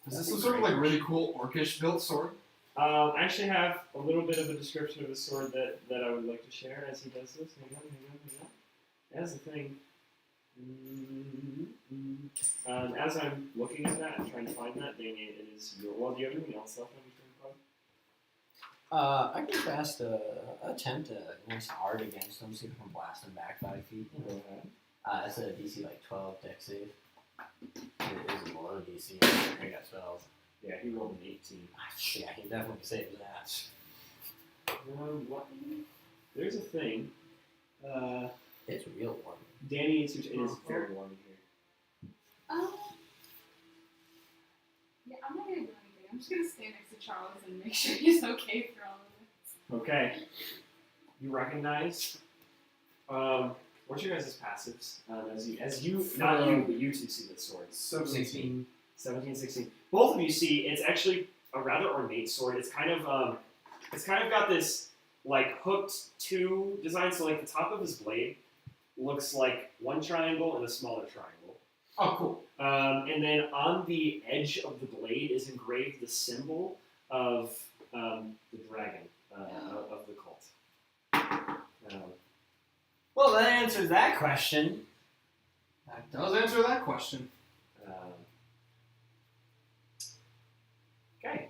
Is this some sort of like really cool orcish built sword? I actually have a little bit of a description of the sword that I would like to share as he does this. Hang on. That's the thing. As I'm looking at that and trying to find that, Damien, it is your. Well, do you have anything else left on your turn, Bud? I can cast attempt a nice art against him, see if I can blast him back 5 feet. That's a DC like 12 deck save. It is a low DC. I got spells. Yeah, he rolled an 18. Yeah, he definitely saved that. What? There's a thing. It's a real one. Danny, it is very warm in here. Yeah, I'm not gonna do anything. I'm just gonna stand next to Charles and make sure he's okay through all of this. Okay. You recognize. What's your guys' passives? As you, not you, but you two see the swords. 17. 17, 16. Both of you see it's actually a rather ornate sword. It's kind of got this like hooked two designs. So like the top of his blade looks like one triangle and a smaller triangle. Oh, cool. And then on the edge of the blade is engraved the symbol of the dragon of the cult. Well, that answers that question. That does answer that question. Okay.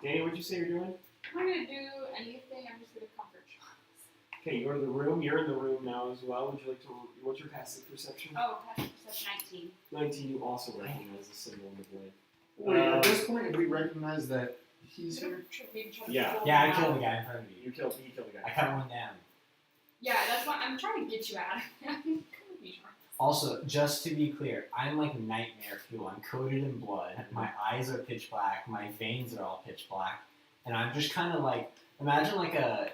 Danny, what'd you say you're doing? I'm not gonna do anything. I'm just gonna comfort Charles. Okay, you go to the room. You're in the room now as well. Would you like to? What's your passive perception? Oh, passive perception 19. 19. You also recognize the symbol on the blade. Wait, at this point, we recognize that he's here. Yeah. Yeah, I killed the guy in front of you. He killed the I guy. cut one down. Yeah, that's why I'm trying to get you out. Come with me, Charles. Also, just to be clear, I'm like nightmare fuel. I'm coated in blood. My eyes are pitch black. My veins are all pitch black, and I'm just kind of like imagine like a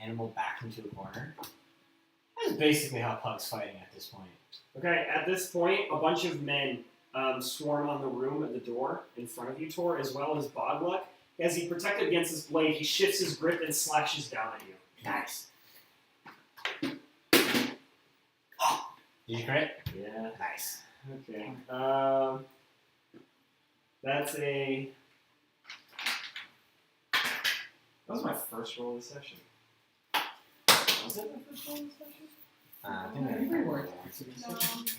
animal backed into a corner. That's basically how Pug's fighting at this point. Okay. At this point, a bunch of men swarm on the room at the door in front of you, Tor, as well as Bogluck. As he protected against his blade, he shifts his grip and slashes down at you. Nice. Did you crit? Yeah. Nice. Okay. That's a. That was my first roll of the session. Was it my first roll of the session? I think Yeah, I you may work. No, the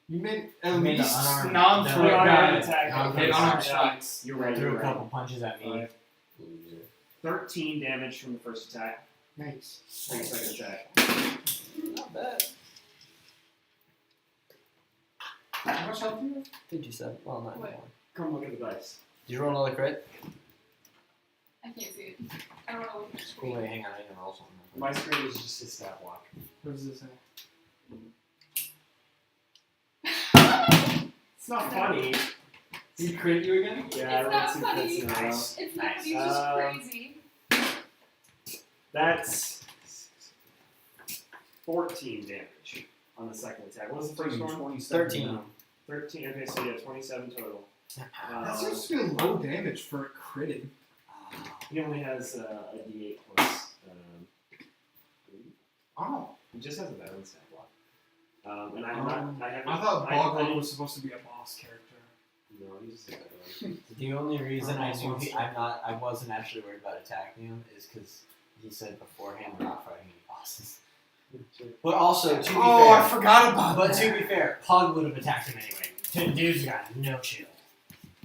You made You at made the least unarmed- non-threat the guy. unarmed attack. Okay, Okay, unarmed sorry, shots. You're right. threw You're a right. couple punches at me. Alright. 13 damage from the first attack. Nice. From the second attack. Not bad. How much health do you have? 57. Well, not What? anymore. Come look at the dice. Did you roll another crit? I can't see it. I don't know what the Oh, screen. wait, hang on. I need to roll something. My screen is just his stat block. What does this say? It's not funny. He crit you again? Yeah, It's I not rolled 2 funny. crits in a row. Nice. It's not, Nice. he's just crazy. That's 14 damage on the second attack. What was the first one? 27. 13. 13. Okay, so yeah, 27 total. That seems to be low damage for a critting. He only has a D8 plus. Oh. He just has a veteran stat block. And I'm not. I haven't. I thought I Boggle didn't- was supposed to be a boss character. No, he's just a veteran. The only reason I Also knew on I wasn't actually worried about attacking him is because he said beforehand we're not fighting any bosses. But also, to be Oh, I fair, forgot about but that. to be fair, Pug would have attacked him anyway. Dude's got no chill.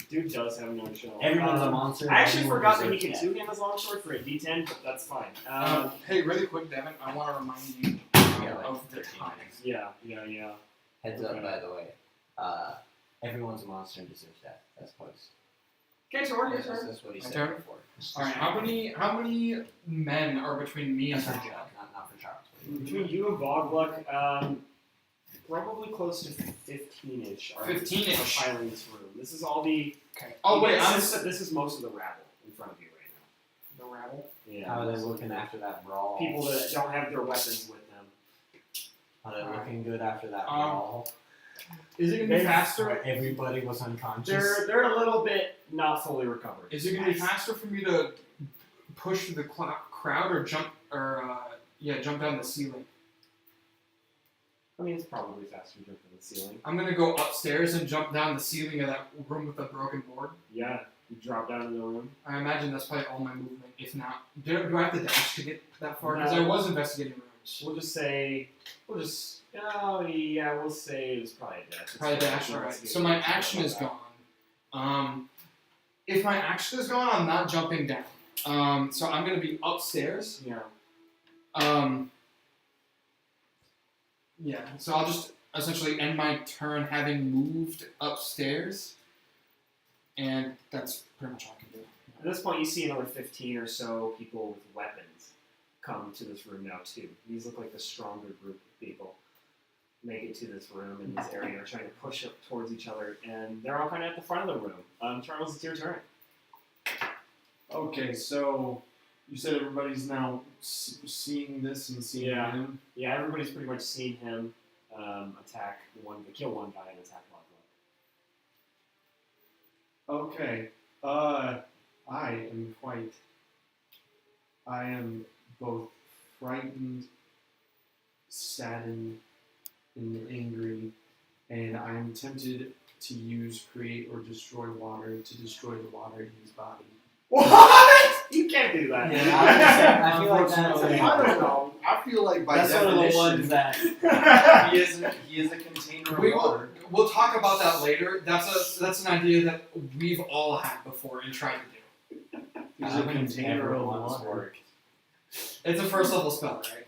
Dude does have no show. Everyone's a monster. I actually everyone forgot that he deserves can death. two-hand his longsword for a D10, but that's fine. Hey, really quick, Devin, I want to remind you Yeah, like of the 13 time. minutes. Yeah. Heads up, Okay. by the way. Everyone's a monster and deserves death. That's Pug's. Okay, so That's, that's what he My said turn? before. Alright, how many men are between me and That's for Sergio? Chuck, not for Charles. Between you and Bogluck, probably close to 15-ish. are 15-ish. piling this room. This is all the. Okay. Oh wait, I'm this is most of the rabble in front of you right the rabble. now. Yeah. How are they looking after that brawl? People that don't have their weapons with them. Are they looking good after that Um, brawl? Is it gonna be They- faster? Where everybody was unconscious. They're a little bit not fully recovered. Is it gonna be faster for me to push through the crowd or jump down the ceiling? I mean, it's probably faster to jump to the ceiling. I'm gonna go upstairs and jump down the ceiling of that room with the broken board. Yeah, you drop down in the room. I imagine that's probably all my movement. If not, do I have to dash to get that far? Because No. I was investigating rooms. We'll say it was probably a dash. Probably dash, alright. So my action is gone. If my action is gone, I'm not jumping down. So I'm gonna be upstairs. Yeah. Yeah, so I'll just essentially end my turn having moved upstairs. And that's pretty much all I can do. At this point, you see another 15 or so people with weapons come to this room now too. These look like the stronger group of people. Make it to this room in this area, are trying to push up towards each other, and they're all kind of at the front of the room. Charles, it's your turn. Okay, so you said everybody's now seeing this and seeing Yeah. him. Yeah, everybody's pretty much seen him kill one guy and attack Bogluck. Okay. I am quite I am both frightened, saddened, and angry, and I am tempted to use create or destroy water to destroy the water in his body. What? You can't do that. Yeah, I feel like that's Unfortunately, a- I don't know. I feel like by That's one of the definition, ones that. he is a container We of will, water. we'll talk about that later. That's an idea that we've all had before and tried to do. He's a container of water. It's a first level spell, right?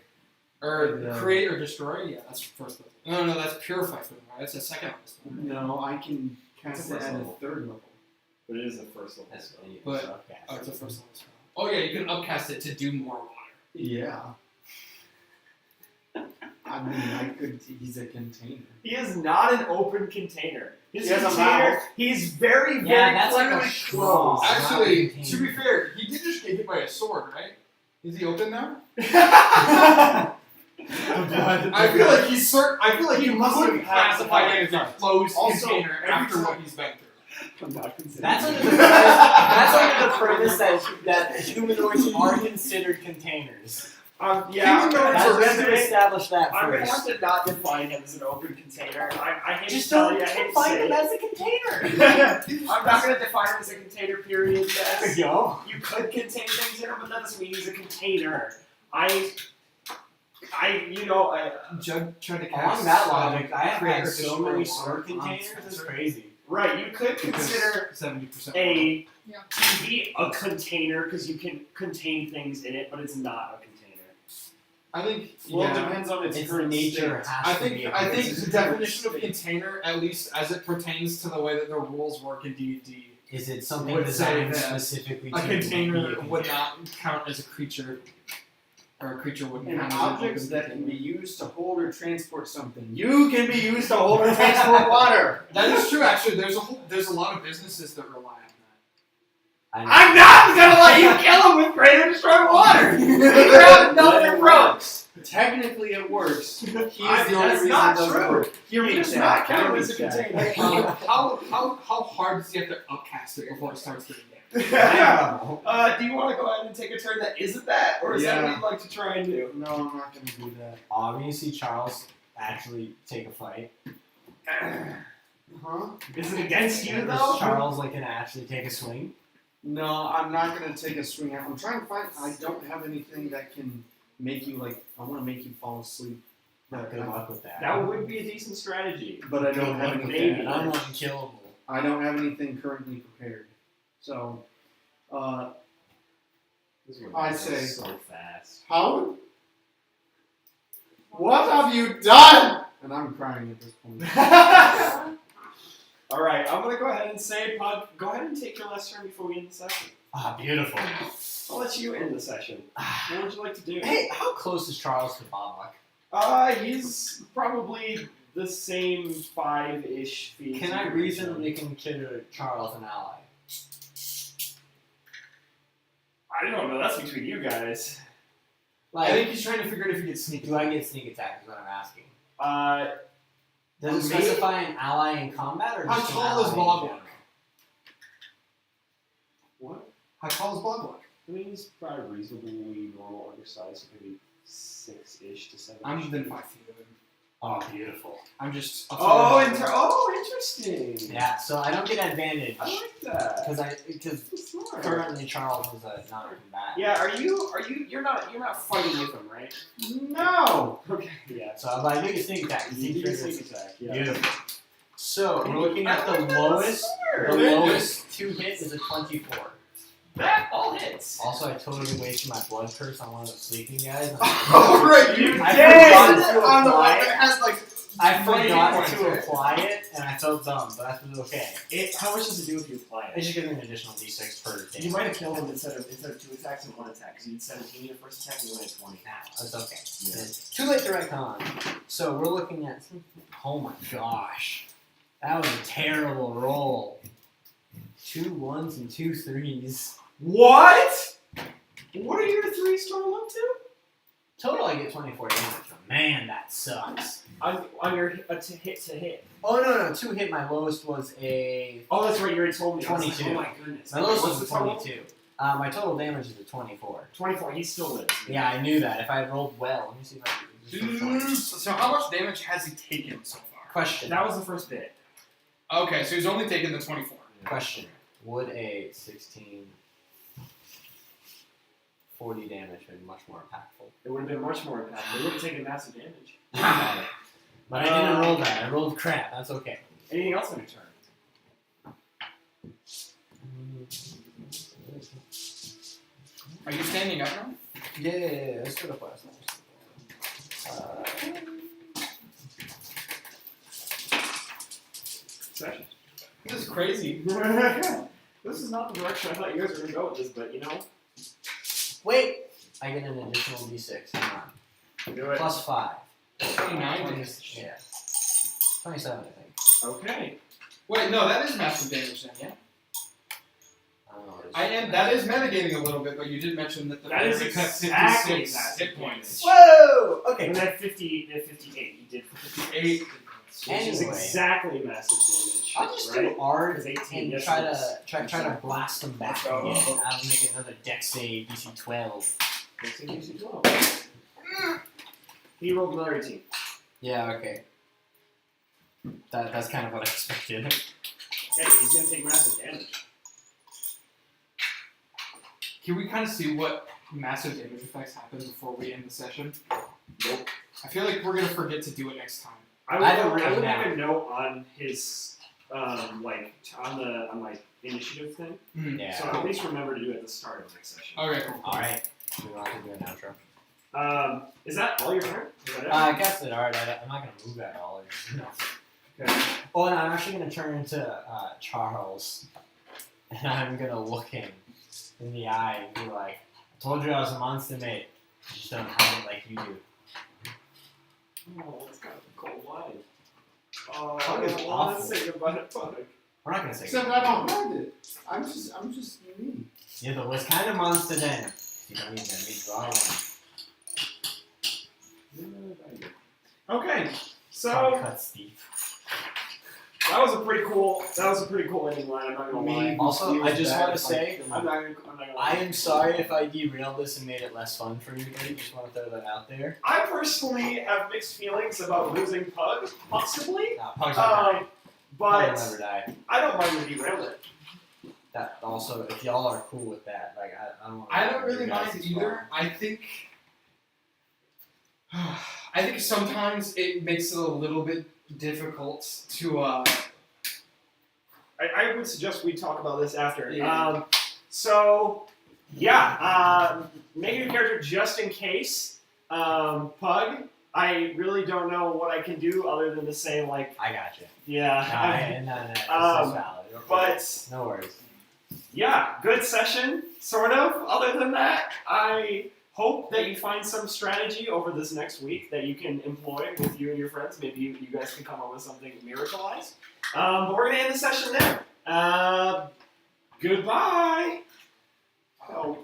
Or Yeah. create or destroy? Yeah, that's first level. No, that's purify for them, right? That's a second level spell. No, I can cast It's a it first at a level. third level. But it is the first level. That's what you But- suck at. Oh, it's a first level spell. Oh yeah, you can upcast it to do more water. Yeah. I mean, I could. He's a container. He is not an open container. His He has a container, mouth. he's very, Yeah, very that's like clearly a straw. closed. Actually, not a to be fair, he did just get hit by a sword, right? Is he open now? I feel like he's I feel like He you must could have had classify the it as a closed Also, container every after time- what he's been through. I'm not considering That's it. under the premise, that's under the premise that humanoids are considered containers. Yeah, I'm Humanoids gonna That's have we have to to establish that I'm gonna first. have to not define him as an open container. I hate Just to tell don't you, I hate to define say him it. as a container. I'm not gonna define him as a container, period. There Yes. you go. You could contain things in him, but that doesn't mean he's a container. Judd tried to cast. Along that logic, I have create had or so destroy many water sword on containers, it's Spencer crazy. right, you could because consider 70% a Yeah. TV a container because you can contain things in it, but it's not a container. I think. Well, yeah. it depends on its It's the current nature state. has I to be think a I think It's the a definition of different container, at least as it pertains to the way that the rules work in D&D, Is it something would say designed that specifically a to be container a would not count as a creature, or a creature wouldn't And count as an objects open that can container. be used to hold or transport something. You can be used to hold or transport water. That is true. Actually, there's a lot of businesses that rely on that. I know. I'm not gonna let you kill him with great or destroy water. Grab another approach. Technically, it works. He's the only That's reason not it doesn't true. work. Hear me, He does Chad. not count Hear me, as a Chad. container. How hard does he have to upcast it before it starts getting damaged? Do you want to go ahead and take a turn that isn't that, or is that what Yeah. you'd like to try and do? No, I'm not going to do that. Obviously, Charles actually take a fight. Huh? Is it against you Is though? Charles like gonna actually take a swing? No, I'm not going to take a swing at. I'm trying to find. I don't have anything that can make you like. I want to make you fall asleep. Not good luck with that. That would be a decent strategy. But I don't have Maybe. anything. I'm unkillable. I don't have anything currently prepared. So, I say- so fast. Howard, what have you done? And I'm crying at this point. All right, I'm gonna go ahead and say, Pug, go ahead and take your last turn before we end the session. Ah, beautiful. I'll let you end the session. What would you like to do? Hey, how close is Charles to Bobbuck? He's probably the same 5-ish feet. Can I reasonably consider Charles an ally? I don't know. That's between you guys. I Like, think he's trying to figure out if he gets sneak do I get sneak attack? Is what I'm asking. Does it Maybe- specify an ally in combat or How just an tall is ally in Bobbuck? general? What? How tall is Bloodlock? I mean, he's probably reasonably normal undersized, so maybe 6-ish to 7. I'm within 5 feet of him. Oh, beautiful. I'm just. Oh, interesting. Yeah, so I don't get advantage I like that. because That's smart. currently Charles is a non-combatant. Yeah, you're not fighting with him, right? No. Okay. Yeah. So, but I do get sneak attack. You Sneak do attack. sneak attack. Yeah. Beautiful. So we're looking at the I like that. lowest. That's The smart. lowest 2 hit is a 24. That all hits. Also, I totally wasted my blood curse on one of the sleeping guys. Oh, right, you I did. forgot to On the one apply that has like. I forgot points, to right? apply it, and I felt dumb, but that was okay. How much does it do if you apply It just gives me an additional d6 per day. You might have killed him instead of 2 attacks and 1 attack, because you did 17 your first attack and you went at 20. Nah, it's okay. Yeah. It's too late to retcon. So we're looking at. Oh my gosh, that was a terrible roll. 2 1s and 2 3s. What? What are your 3s total up to? Total, I get 24 damage. Man, that sucks. On your to hit. Oh no, 2 hit. My lowest was a. Oh, that's right. You already told me. I was like, 22. oh my goodness. My lowest What's was the a total? 22. My total damage is a 24. 24. He still lives. Yeah, I knew that. If I had rolled well, let me see if I can. So how much damage has he taken so far? Question. That was the first bit. Okay, so he's only taken the 24. Question. Would a 16 40 damage been much more impactful? It would have been much more impactful. It would have taken massive damage. But I didn't roll that. I rolled crap. That's okay. Anything else on your turn? Are you standing up now? Yeah. Let's go to last. Session. This is crazy. This is not the direction I thought you guys were going to go with this, but you know. Wait. I get an additional d6. Hang on. Do it. Plus 5. 29 20, damage. yeah. 27, I think. Okay. Wait, no, that is massive damage then, yeah? I don't know what it is. I am. That is metagaming a little bit, but you did mention that the That is Mavericks have exactly 56 massive hit points. Whoa! Okay. And that 50, that 58, you did 58. 8. Which is Anyway. exactly massive damage. I'll just right? do Ard Because 18, and yes, try it is. to try to blast them back Oh. again. I'll make another Dex save, DC 12. 16 gives you 12. He rolled another 18. Yeah, okay. That's kind of what I expected. Hey, he's going to take massive damage. Can we kind of see what massive damage effects happen before we end the session? Nope. I feel like we're gonna forget to do it next time. I don't I would know. make a note on his, on my initiative thing. Yeah. So at least remember to do it at the start of the next session. Okay, cool. Alright. We want to do an outro. Is that all your turn? Is that it? I guess it. Alright, I'm not gonna move at all. No. Okay. Oh, and I'm actually gonna turn into Charles, and I'm gonna look him in the eye and be like, "I told you I was a monster, mate. You just don't have it like you do." Oh, it's kind of a cold life. Oh, Pug I is don't want to awful. say goodbye to Pug. We're not gonna say. Except I don't have it. I'm just me. You're the worst kind of monster then. You don't even let me draw one. Okay, so Probably cut Steve. that was a pretty cool ending line. I'm not gonna lie. Also, I just want to say, I'm not gonna I am sorry if I derailed this and made it less fun for anybody. Just want to throw that out there. I personally have mixed feelings about losing Pug, possibly. Pugs will die. But Pugs will never die. I don't mind the derailment. That also, if y'all are cool with that, like I don't. I don't really mind either. I think sometimes it makes it a little bit difficult to I would suggest we talk about this after. Yeah. Make a new character just in case. Pug, I really don't know what I can do other than to say, like, I got you. yeah. No, that's valid. But, No worries. yeah, good session, sort of. Other than that, I hope that you find some strategy over this next week that you can employ with you and your friends. Maybe you guys can come up with something miracleized. But we're going to end the session there. Goodbye. Oh.